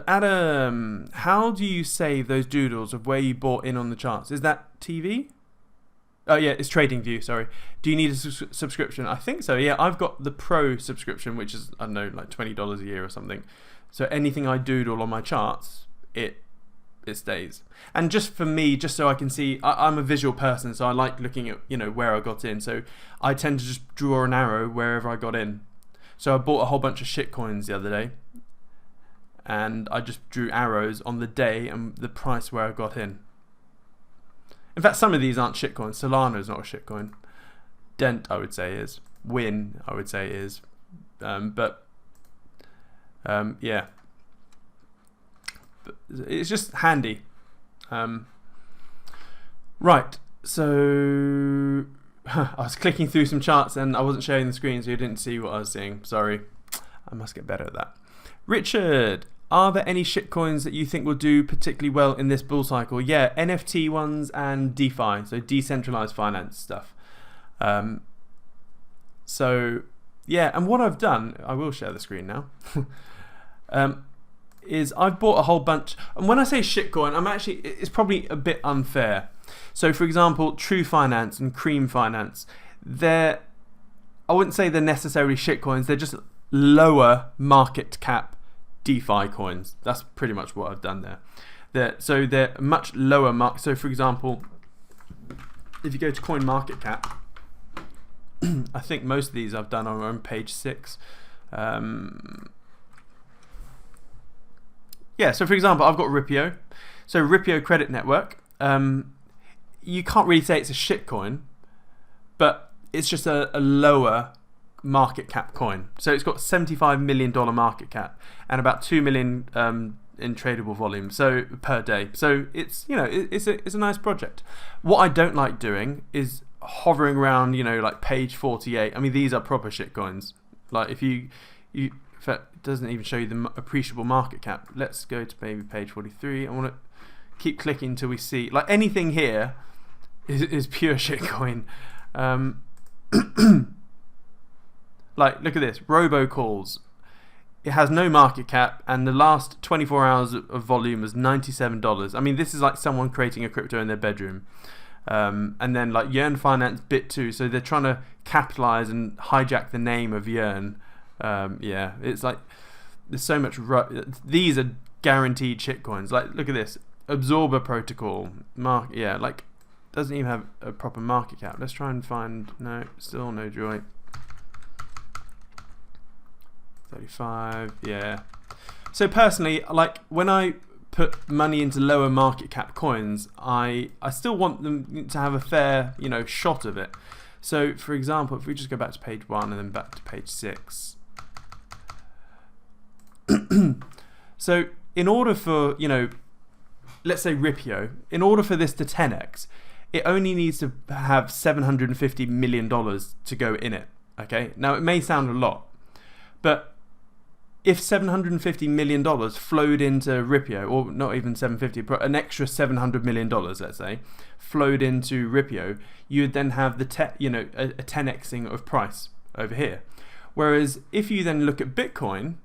[SPEAKER 1] Adam, how do you save those doodles of where you bought in on the charts? Is that TV? Oh yeah, it's TradingView, sorry. Do you need a subscription? I think so, yeah. I've got the Pro subscription, which is, I don't know, like $20 a year or something. So anything I doodle on my charts, it stays. And just for me, just so I can see, I'm a visual person, so I like looking at, where I got in. So I tend to just draw an arrow wherever I got in. So I bought a whole bunch of shit coins the other day, and I just drew arrows on the day and the price where I got in. In fact, some of these aren't shit coins. Solana is not a shit coin. Dent, I would say, is. Win, I would say, is. Yeah. But it's just handy. Right, so I was clicking through some charts and I wasn't sharing the screen, so you didn't see what I was seeing. Sorry. I must get better at that. Richard, are there any shitcoins that you think will do particularly well in this bull cycle? Yeah, NFT ones and DeFi, so decentralized finance stuff. So, yeah, and what I've done, I will share the screen now, is I've bought a whole bunch. And when I say shitcoin, it's probably a bit unfair. So, for example, True Finance and Cream Finance, I wouldn't say they're necessarily shitcoins, they're just lower market cap DeFi coins. That's pretty much what I've done there. They're much lower market. So, for example, if you go to CoinMarketCap, I think most of these I've done on page 6. Yeah, so for example, I've got Ripio. So Ripio Credit Network. You can't really say it's a shitcoin, but it's just a lower market cap coin. So it's got $75 million market cap and about 2 million in tradable volume, so per day. So it's it's a nice project. What I don't like doing is hovering around like page 48. I mean, these are proper shitcoins. Like if you in fact, it doesn't even show you the appreciable market cap. Let's go to maybe page 43. I want to keep clicking until we see, like, anything here is pure shitcoin. Like, look at this, robocalls. It has no market cap, and the last 24 hours of volume was $97. I mean, this is like someone creating a crypto in their bedroom. And then like Yearn Finance Bit2, so they're trying to capitalize and hijack the name of Yearn. Yeah, it's like there's so much. These are guaranteed shitcoins. Like, look at this, Absorber Protocol. Yeah, like doesn't even have a proper market cap. Let's try and find. No, still no joy. 35. Yeah. So personally, like when I put money into lower market cap coins, I still want them to have a fair shot of it. So for example, if we just go back to page 1 and then back to page 6. So in order for, let's say Ripio, in order for this to 10x, it only needs to have $750 million to go in it. Okay, now it may sound a lot, but if $750 million flowed into Ripio, or not even 750, but an extra $700 million, let's say, flowed into Ripio, you would then have the a 10xing of price over here. Whereas if you then look at Bitcoin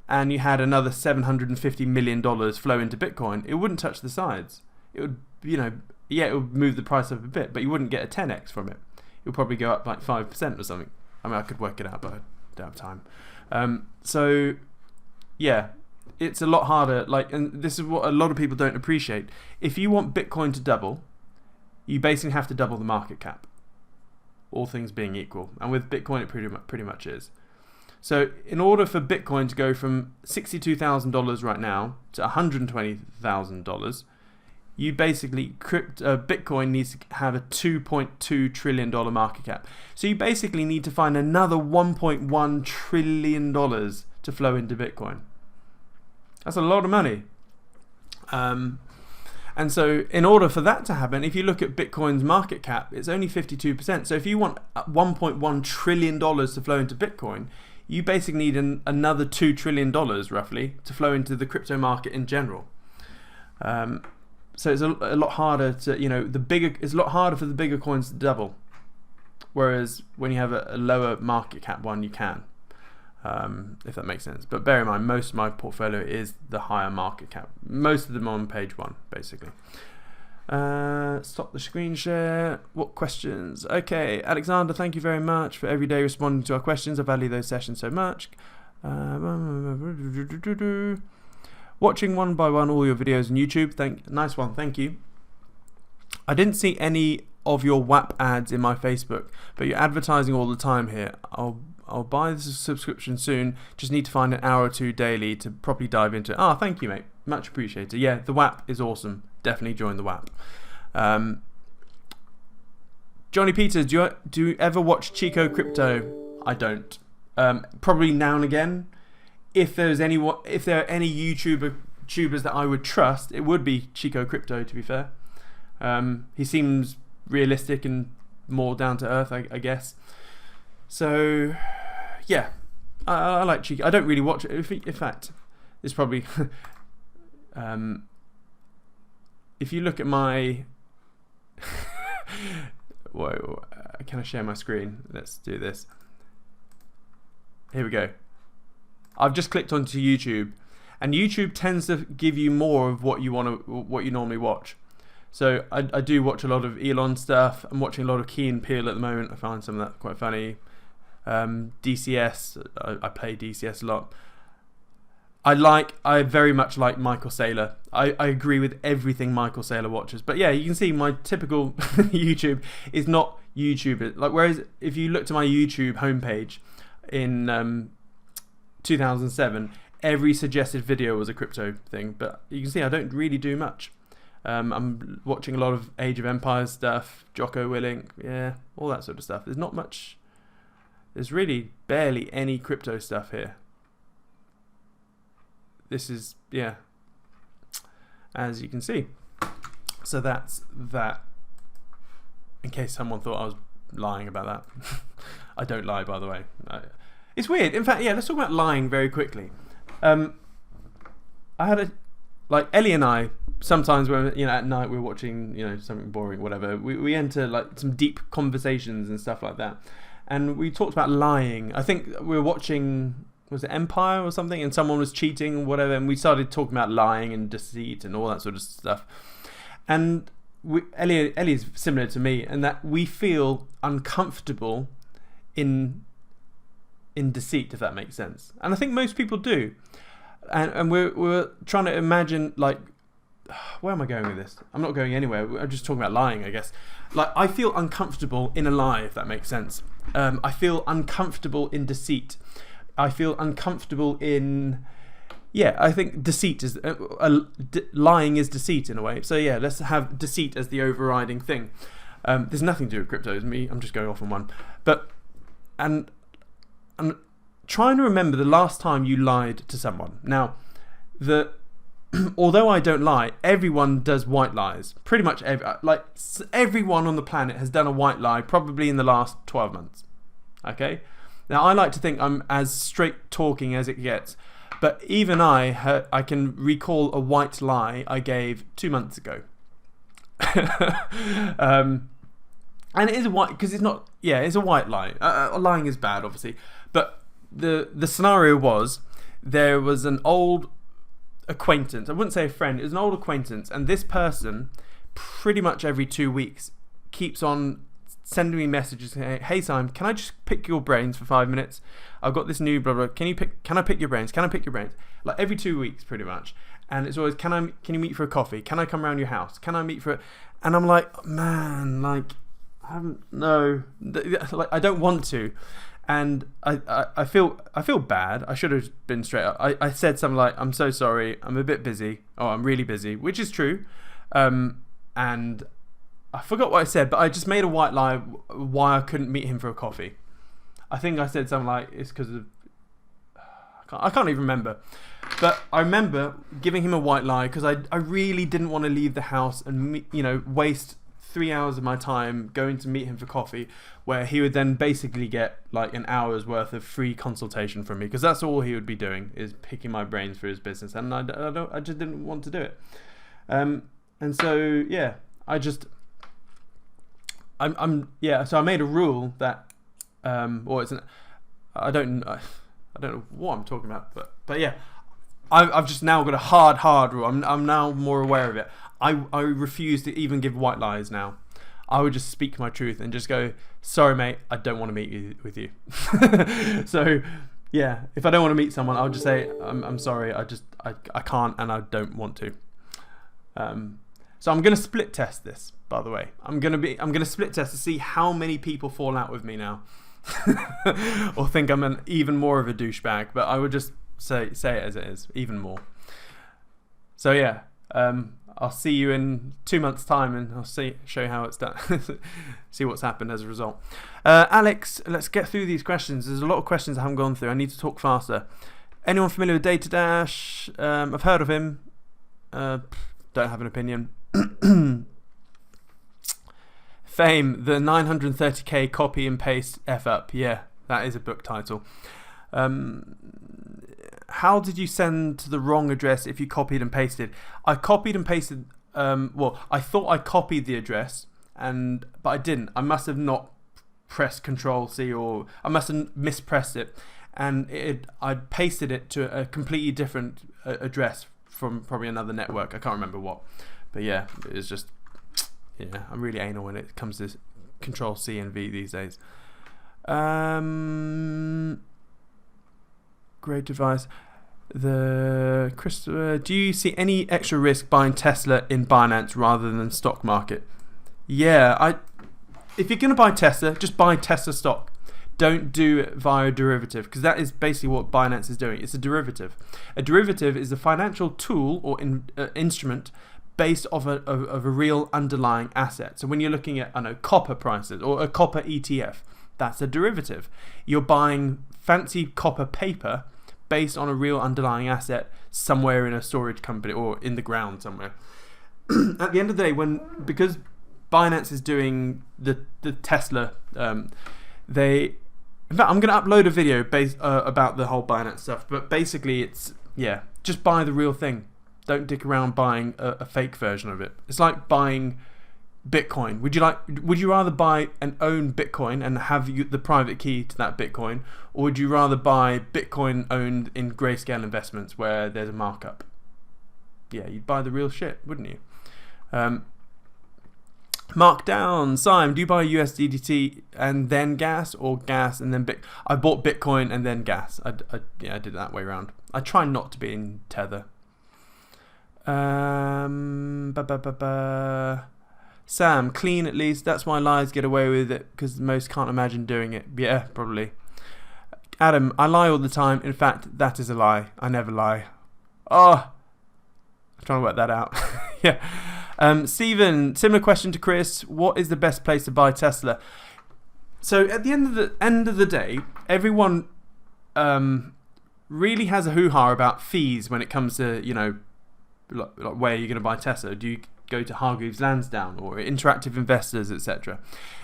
[SPEAKER 1] and you had another $750 million flow into Bitcoin, it wouldn't touch the sides. It would, it would move the price up a bit, but you wouldn't get a 10x from it. It would probably go up like 5% or something. I mean, I could work it out, but I don't have time. So yeah, it's a lot harder. And this is what a lot of people don't appreciate. If you want Bitcoin to double, you basically have to double the market cap, all things being equal. And with Bitcoin, it pretty much is. So in order for Bitcoin to go from $62,000 right now to $120,000, you basically Bitcoin needs to have a $2.2 trillion market cap. So you basically need to find another $1.1 trillion to flow into Bitcoin. That's a lot of money. And so in order for that to happen, if you look at Bitcoin's market cap, it's only 52%. So if you want $1.1 trillion to flow into Bitcoin, you basically need another $2 trillion roughly to flow into the crypto market in general. So it's a lot harder to, it's a lot harder for the bigger coins to double. Whereas when you have a lower market cap one, you can, if that makes sense. But bear in mind, most of my portfolio is the higher market cap. Most of them on page 1, basically. Stop the screen share. What questions? Okay, Alexander, thank you very much for every day responding to our questions. I value those sessions so much. Watching one by one all your videos on YouTube. Nice one, thank you. I didn't see any of your WAP ads in my Facebook, but you're advertising all the time here. I'll buy the subscription soon. Just need to find an hour or two daily to properly dive into it. Thank you, mate. Much appreciated. Yeah, the WAP is awesome. Definitely join the WAP. Johnny Peters, do you ever watch Chico Crypto? I don't. Probably now and again. If there are any YouTubers that I would trust, it would be Chico Crypto, to be fair. He seems realistic and more down to earth, I guess. So, yeah, I like Chico. I don't really watch it. In fact, it's probably... if you look at my... Whoa, can I share my screen? Let's do this. Here we go. I've just clicked onto YouTube, and YouTube tends to give you more of what you normally watch. So I do watch a lot of Elon stuff. I'm watching a lot of Key and Peele at the moment. I find some of that quite funny. DCS, I play DCS a lot. I very much like Michael Saylor. I agree with everything Michael Saylor watches. But yeah, you can see my typical YouTube is not YouTube. Whereas if you look to my YouTube homepage in 2007, every suggested video was a crypto thing. But you can see I don't really do much. I'm watching a lot of Age of Empires stuff, Jocko Willink, yeah, all that sort of stuff. There's not much. There's really barely any crypto stuff here. This is, yeah, as you can see. So that's that. In case someone thought I was lying about that. I don't lie, by the way. It's weird. In fact, yeah, let's talk about lying very quickly. I had Ellie and I, sometimes when at night we're watching something boring, whatever, we enter some deep conversations and stuff like that. And we talked about lying. I think we were watching, was it Empire or something, and someone was cheating or whatever, and we started talking about lying and deceit and all that sort of stuff. And Ellie's similar to me in that we feel uncomfortable in deceit, if that makes sense. And I think most people do. And we're trying to imagine, where am I going with this? I'm not going anywhere. I'm just talking about lying, I guess. I feel uncomfortable in a lie, if that makes sense. I feel uncomfortable in deceit. I feel uncomfortable in... Yeah, I think deceit is... lying is deceit in a way. So yeah, let's have deceit as the overriding thing. There's nothing to do with crypto. I'm just going off on one. But... And I'm trying to remember the last time you lied to someone. Now, although I don't lie, everyone does white lies. Pretty much everyone on the planet has done a white lie probably in the last 12 months. Okay? Now, I like to think I'm as straight talking as it gets. But even I can recall a white lie I gave 2 months ago. And it is a white, because it's not, yeah, it's a white lie. Lying is bad, obviously. But the scenario was, there was an old acquaintance. I wouldn't say a friend. It was an old acquaintance. And this person, pretty much every 2 weeks, keeps on sending me messages saying, "Hey Simon, can I just pick your brains for 5 minutes? I've got this new blah blah. Can I pick your brains? Can I pick your brains?" Like every 2 weeks, pretty much. And it's always, can you meet for a coffee? Can I come around your house? Can I meet for? And I'm like, man, like, I don't want to. And I feel bad. I should have been straight up. I said something like, "I'm so sorry. I'm a bit busy. Oh, I'm really busy," which is true. And I forgot what I said, but I just made a white lie why I couldn't meet him for a coffee. I think I said something like, it's because of... I can't even remember. But I remember giving him a white lie because I really didn't want to leave the house and waste 3 hours of my time going to meet him for coffee, where he would then basically get like an hour's worth of free consultation from me, because that's all he would be doing, is picking my brains for his business, and I just didn't want to do it. And so yeah, so I made a rule that I don't know what I'm talking about, but yeah, I've just now got a hard rule. I'm now more aware of it. I refuse to even give white lies now. I would just speak my truth and just go, "Sorry mate, I don't want to meet with you." So yeah, if I don't want to meet someone, I'll just say, I'm sorry, I can't and I don't want to. So I'm gonna split test this, by the way. I'm gonna split test to see how many people fall out with me now. Or think I'm an even more of a douchebag, but I would just say it as it is, even more. So yeah, I'll see you in 2 months' time, and I'll show you how it's done. See what's happened as a result. Alex, let's get through these questions. There's a lot of questions I haven't gone through. I need to talk faster. Anyone familiar with Data Dash? I've heard of him. Don't have an opinion. Fame, the 930k copy and paste F up. Yeah, that is a book title. How did you send to the wrong address if you copied and pasted? I copied and pasted. I thought I copied the address, but I didn't. I must have not pressed Control-C, or I must have mispressed it, and I pasted it to a completely different address from probably another network. I can't remember what, but yeah, it was just, yeah, I'm really anal when it comes to Control-C and V these days. Great advice. Christopher, do you see any extra risk buying Tesla in Binance rather than stock market? Yeah, if you're going to buy Tesla, just buy Tesla stock. Don't do it via a derivative, because that is basically what Binance is doing. It's a derivative. A derivative is a financial tool or instrument based off of a real underlying asset. So when you're looking at, copper prices or a copper ETF, that's a derivative. You're buying fancy copper paper based on a real underlying asset somewhere in a storage company or in the ground somewhere. At the end of the day, because Binance is doing the Tesla, in fact, I'm going to upload a video about the whole Binance stuff, but basically it's, yeah, just buy the real thing. Don't dick around buying a fake version of it. It's like buying Bitcoin. Would you rather buy and own Bitcoin and have the private key to that Bitcoin, or would you rather buy Bitcoin owned in Grayscale Investments where there's a markup? Yeah, you'd buy the real shit, wouldn't you? Mark down, Simon, do you buy USDT and then gas, or gas and then I bought Bitcoin and then gas. I did it that way around. I try not to be in Tether. Sam, clean at least. That's why lies get away with it, because most can't imagine doing it. Yeah, probably. Adam, I lie all the time. In fact, that is a lie. I never lie. Oh, I'm trying to work that out. Yeah. Stephen, similar question to Chris. What is the best place to buy Tesla? So at the end of the day, everyone really has a hoo-ha about fees when it comes to, like where you're going to buy Tesla. Do you go to Hargreaves Lansdown or Interactive Investors, etc.?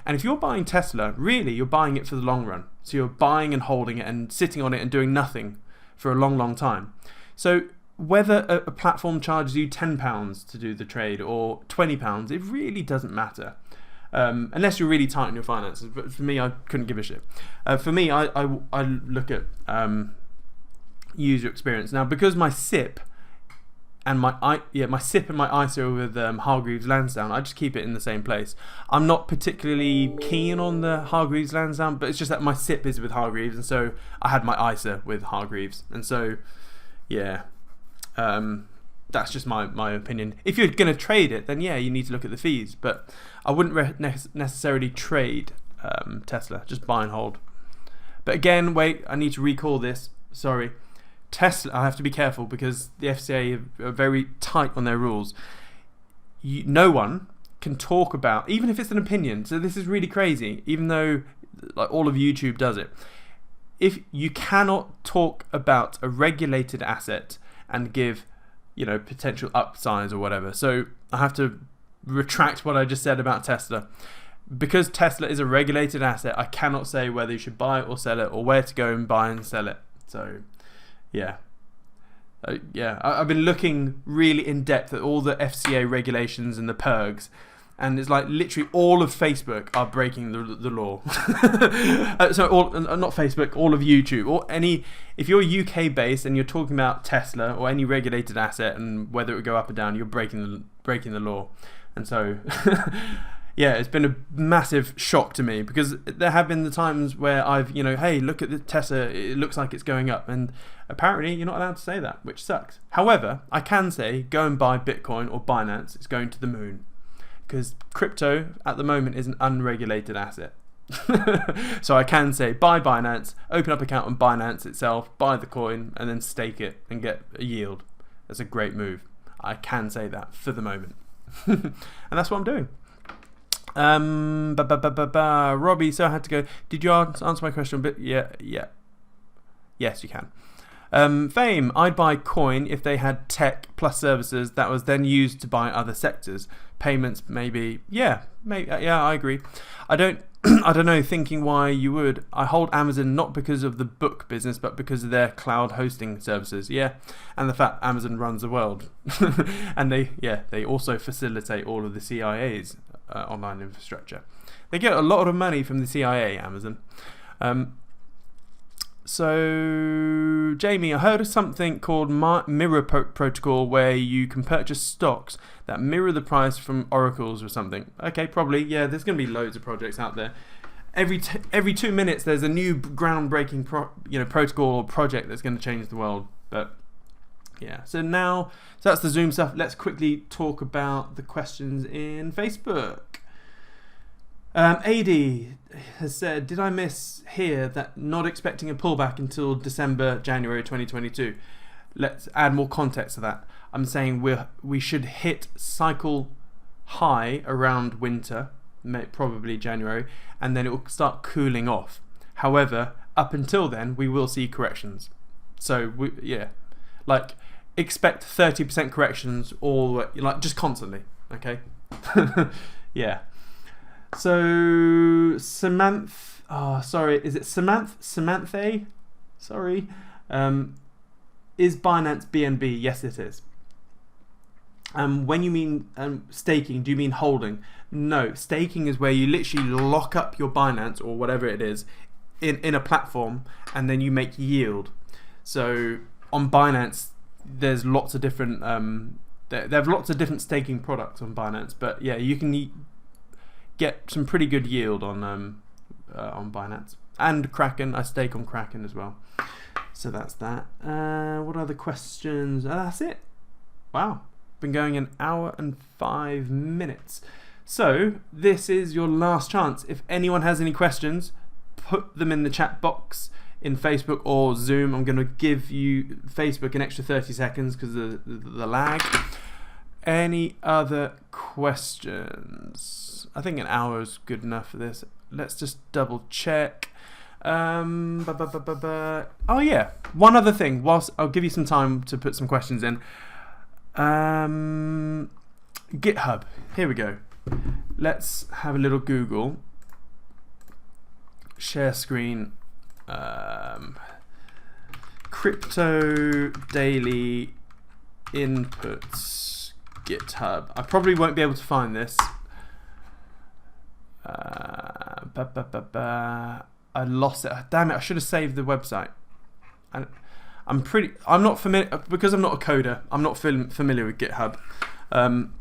[SPEAKER 1] And if you're buying Tesla, really you're buying it for the long run. So you're buying and holding it and sitting on it and doing nothing for a long, long time. So whether a platform charges you £10 to do the trade or £20, it really doesn't matter. Unless you're really tight on your finances. But for me, I couldn't give a shit. For me, I look at user experience. Now, because my SIP and my SIP and my ISA are with Hargreaves Lansdown. I just keep it in the same place. I'm not particularly keen on the Hargreaves Lansdown, but it's just that my SIP is with Hargreaves, and so I had my ISA with Hargreaves, and so yeah, that's just my opinion. If you're going to trade it, then yeah, you need to look at the fees, but I wouldn't necessarily trade Tesla. Just buy and hold. But again, wait, I need to recall this. Sorry. Tesla, I have to be careful because the FCA are very tight on their rules. No one can talk about, even if it's an opinion, so this is really crazy, even though like all of YouTube does it. If you cannot talk about a regulated asset and give, potential upsides or whatever. So I have to retract what I just said about Tesla. Because Tesla is a regulated asset, I cannot say whether you should buy it or sell it or where to go and buy and sell it. So yeah. I've been looking really in depth at all the FCA regulations and the perks, and it's like literally all of Facebook are breaking the law. Not Facebook, all of YouTube, or if you're UK based and you're talking about Tesla or any regulated asset and whether it would go up or down, you're breaking the law. And so yeah, it's been a massive shock to me because there have been the times where I've, hey, look at the Tesla, it looks like it's going up, and apparently you're not allowed to say that, which sucks. However, I can say go and buy Bitcoin or Binance, it's going to the moon, because crypto at the moment is an unregulated asset. So I can say buy Binance, open up an account on Binance itself, buy the coin, and then stake it and get a yield. That's a great move. I can say that for the moment. And that's what I'm doing. Robbie, so I had to go. Did you answer my question a bit? Yeah. Yes, you can. Fame, I'd buy coin if they had tech plus services that was then used to buy other sectors. Payments, maybe. Yeah, I agree. I don't know, thinking why you would. I hold Amazon not because of the book business, but because of their cloud hosting services. Yeah, and the fact Amazon runs the world. And they also facilitate all of the CIA's online infrastructure. They get a lot of money from the CIA, Amazon. So, Jamie, I heard of something called Mirror Protocol where you can purchase stocks that mirror the price from oracles or something. Okay, probably. Yeah, there's going to be loads of projects out there. Every 2 minutes, there's a new groundbreaking protocol or project that's going to change the world. But yeah, so that's the Zoom stuff. Let's quickly talk about the questions in Facebook. AD has said, did I miss here that not expecting a pullback until December, January 2022? Let's add more context to that. I'm saying we should hit cycle high around winter, probably January, and then it will start cooling off. However, up until then, we will see corrections. So, expect 30% corrections just constantly, okay? Yeah. So, is it Samantha? Sorry. Is Binance BNB? Yes, it is. When you mean staking, do you mean holding? No, staking is where you literally lock up your Binance or whatever it is in a platform, and then you make yield. So on Binance, there's lots of different they have lots of different staking products on Binance, but yeah, you can get some pretty good yield on Binance and Kraken. I stake on Kraken as well. So that's that. What other questions? That's it. Wow, been going an hour and 5 minutes. So this is your last chance. If anyone has any questions, put them in the chat box in Facebook or Zoom. I'm going to give you Facebook an extra 30 seconds because of the lag. Any other questions? I think an hour is good enough for this. Let's just double check. Oh yeah, one other thing. Whilst I'll give you some time to put some questions in. GitHub. Here we go. Let's have a little Google. Share screen. Crypto daily inputs. GitHub. I probably won't be able to find this. I lost it. Damn it! I should have saved the website. I'm not familiar because I'm not a coder. I'm not familiar with GitHub, and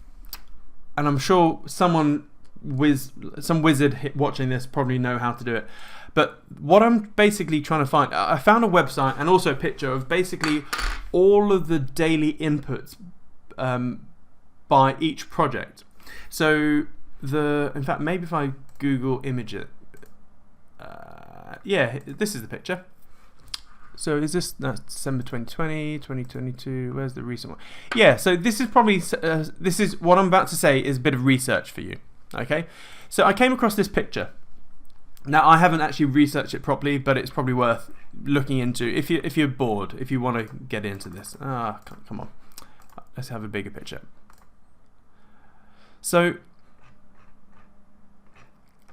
[SPEAKER 1] I'm sure some wizard watching this probably know how to do it. But what I'm basically trying to find, I found a website and also a picture of basically all of the daily inputs by each project. So in fact, maybe if I Google image it, yeah, this is the picture. So is this December 2020, 2022? Where's the recent one? Yeah, so this is probably this is what I'm about to say is a bit of research for you. Okay, so I came across this picture. Now I haven't actually researched it properly, but it's probably worth looking into if you're bored, if you want to get into this. Come on, let's have a bigger picture. So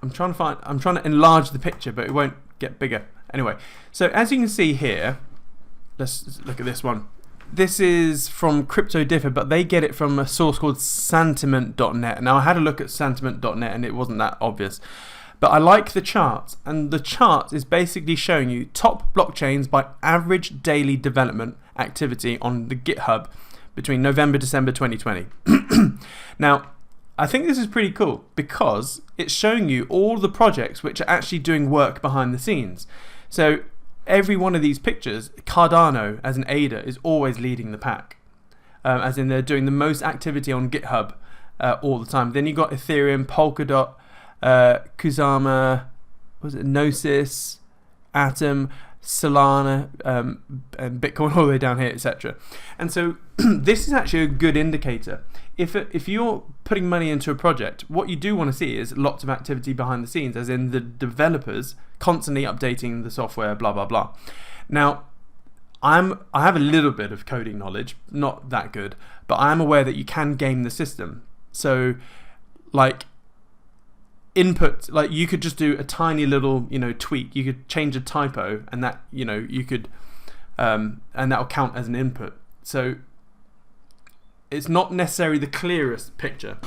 [SPEAKER 1] I'm trying to enlarge the picture, but it won't get bigger. Anyway, so as you can see here, let's look at this one. This is from Crypto Differ, but they get it from a source called sentiment.net. Now I had a look at sentiment.net and it wasn't that obvious. But I like the chart, and the chart is basically showing you top blockchains by average daily development activity on the GitHub between November December 2020. Now, I think this is pretty cool because it's showing you all the projects which are actually doing work behind the scenes. So every one of these pictures, Cardano as an aider is always leading the pack, as in they're doing the most activity on GitHub all the time. Then you got Ethereum, Polkadot, Kusama, Gnosis, Atom, Solana, and Bitcoin all the way down here, etc. And so this is actually a good indicator. If you're putting money into a project, what you do want to see is lots of activity behind the scenes, as in the developers constantly updating the software, blah blah blah. Now, I have a little bit of coding knowledge, not that good, but I am aware that you can game the system. So, like input, like you could just do a tiny little tweak. You could change a typo, and that you could, and that will count as an input. So it's not necessarily the clearest picture.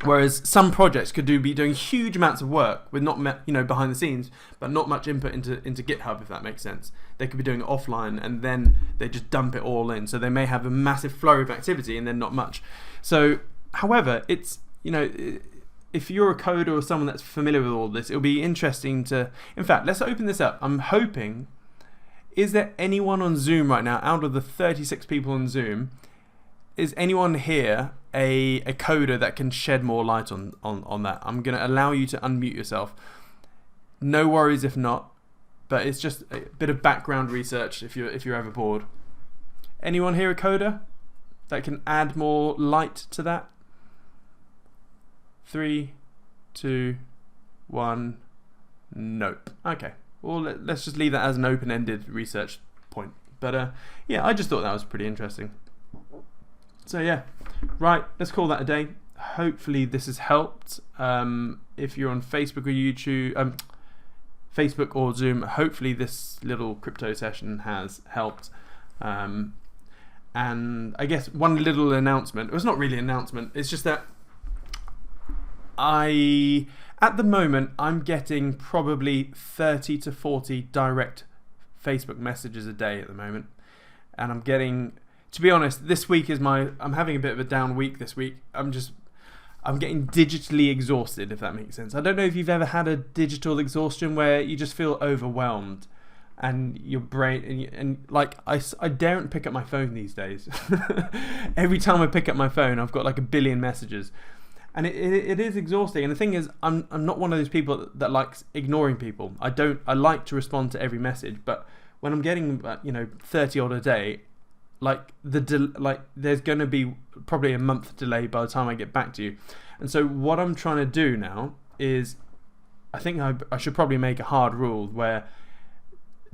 [SPEAKER 1] Whereas some projects could be doing huge amounts of work with not behind the scenes, but not much input into GitHub, if that makes sense. They could be doing it offline, and then they just dump it all in. So they may have a massive flurry of activity and then not much. So, however, it's if you're a coder or someone that's familiar with all this, it'll be interesting to. In fact, let's open this up. I'm hoping. Is there anyone on Zoom right now, out of the 36 people on Zoom, is anyone here a coder that can shed more light on that? I'm going to allow you to unmute yourself. No worries if not, but it's just a bit of background research if you're ever bored. Anyone here a coder that can add more light to that? 3, 2, 1. Nope. Okay. Well, let's just leave that as an open-ended research point. But yeah, I just thought that was pretty interesting. So yeah, right, let's call that a day. Hopefully this has helped. If you're on Facebook or YouTube, Facebook or Zoom, hopefully this little crypto session has helped. And I guess one little announcement, well, it's not really an announcement, it's just that at the moment, I'm getting probably 30 to 40 direct Facebook messages a day at the moment. And I'm getting, to be honest, this week is I'm having a bit of a down week this week. I'm getting digitally exhausted, if that makes sense. I don't know if you've ever had a digital exhaustion where you just feel overwhelmed and your brain, and like I daren't pick up my phone these days. Every time I pick up my phone, I've got like a billion messages. And it is exhausting. And the thing is, I'm not one of those people that likes ignoring people. I like to respond to every message, but when I'm getting 30 odd a day, like there's going to be probably a month delay by the time I get back to you. And so what I'm trying to do now is, I think I should probably make a hard rule where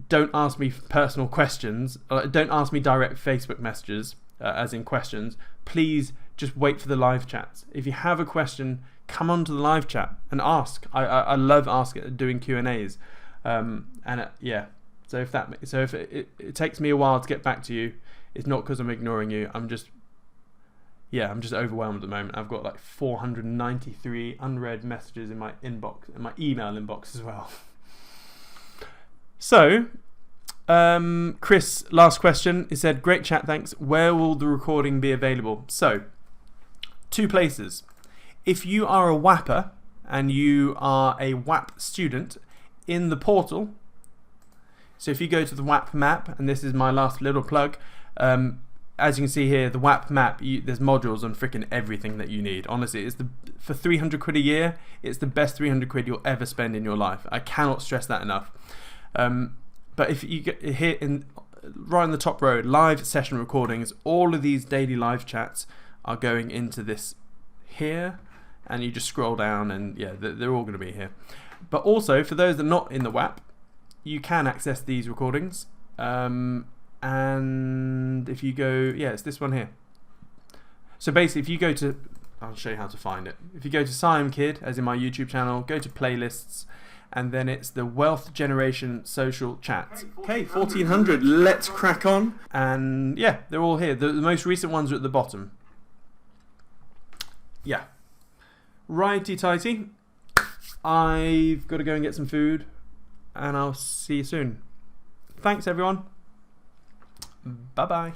[SPEAKER 1] don't ask me personal questions, don't ask me direct Facebook messages, as in questions. Please just wait for the live chats. If you have a question, come onto the live chat and ask. I love doing Q&As, yeah. So if it takes me a while to get back to you, it's not because I'm ignoring you. I'm just overwhelmed at the moment. I've got like 493 unread messages in my inbox, in my email inbox as well. So Chris, last question. He said, great chat, thanks. Where will the recording be available? So, 2 places. If you are a WAPper and you are a WAP student, in the portal, so if you go to the WAP map, and this is my last little plug, as you can see here, the WAP map, there's modules on freaking everything that you need. Honestly, for 300 quid a year, it's the best 300 quid you'll ever spend in your life. I cannot stress that enough. But if you get here right in the top row, live session recordings, all of these daily live chats are going into this here, and you just scroll down, and yeah, they're all going to be here. But also, for those that are not in the WAP, you can access these recordings. And if you go, yeah, it's this one here. So basically, if you go to, I'll show you how to find it. If you go to Siam Kid, as in my YouTube channel, go to playlists, and then it's the Wealth Generation Social Chats. Okay, 1400, let's crack on. And yeah, they're all here. The most recent ones are at the bottom. Yeah. Righty-tighty. I've got to go and get some food, and I'll see you soon. Thanks, everyone. Bye-bye.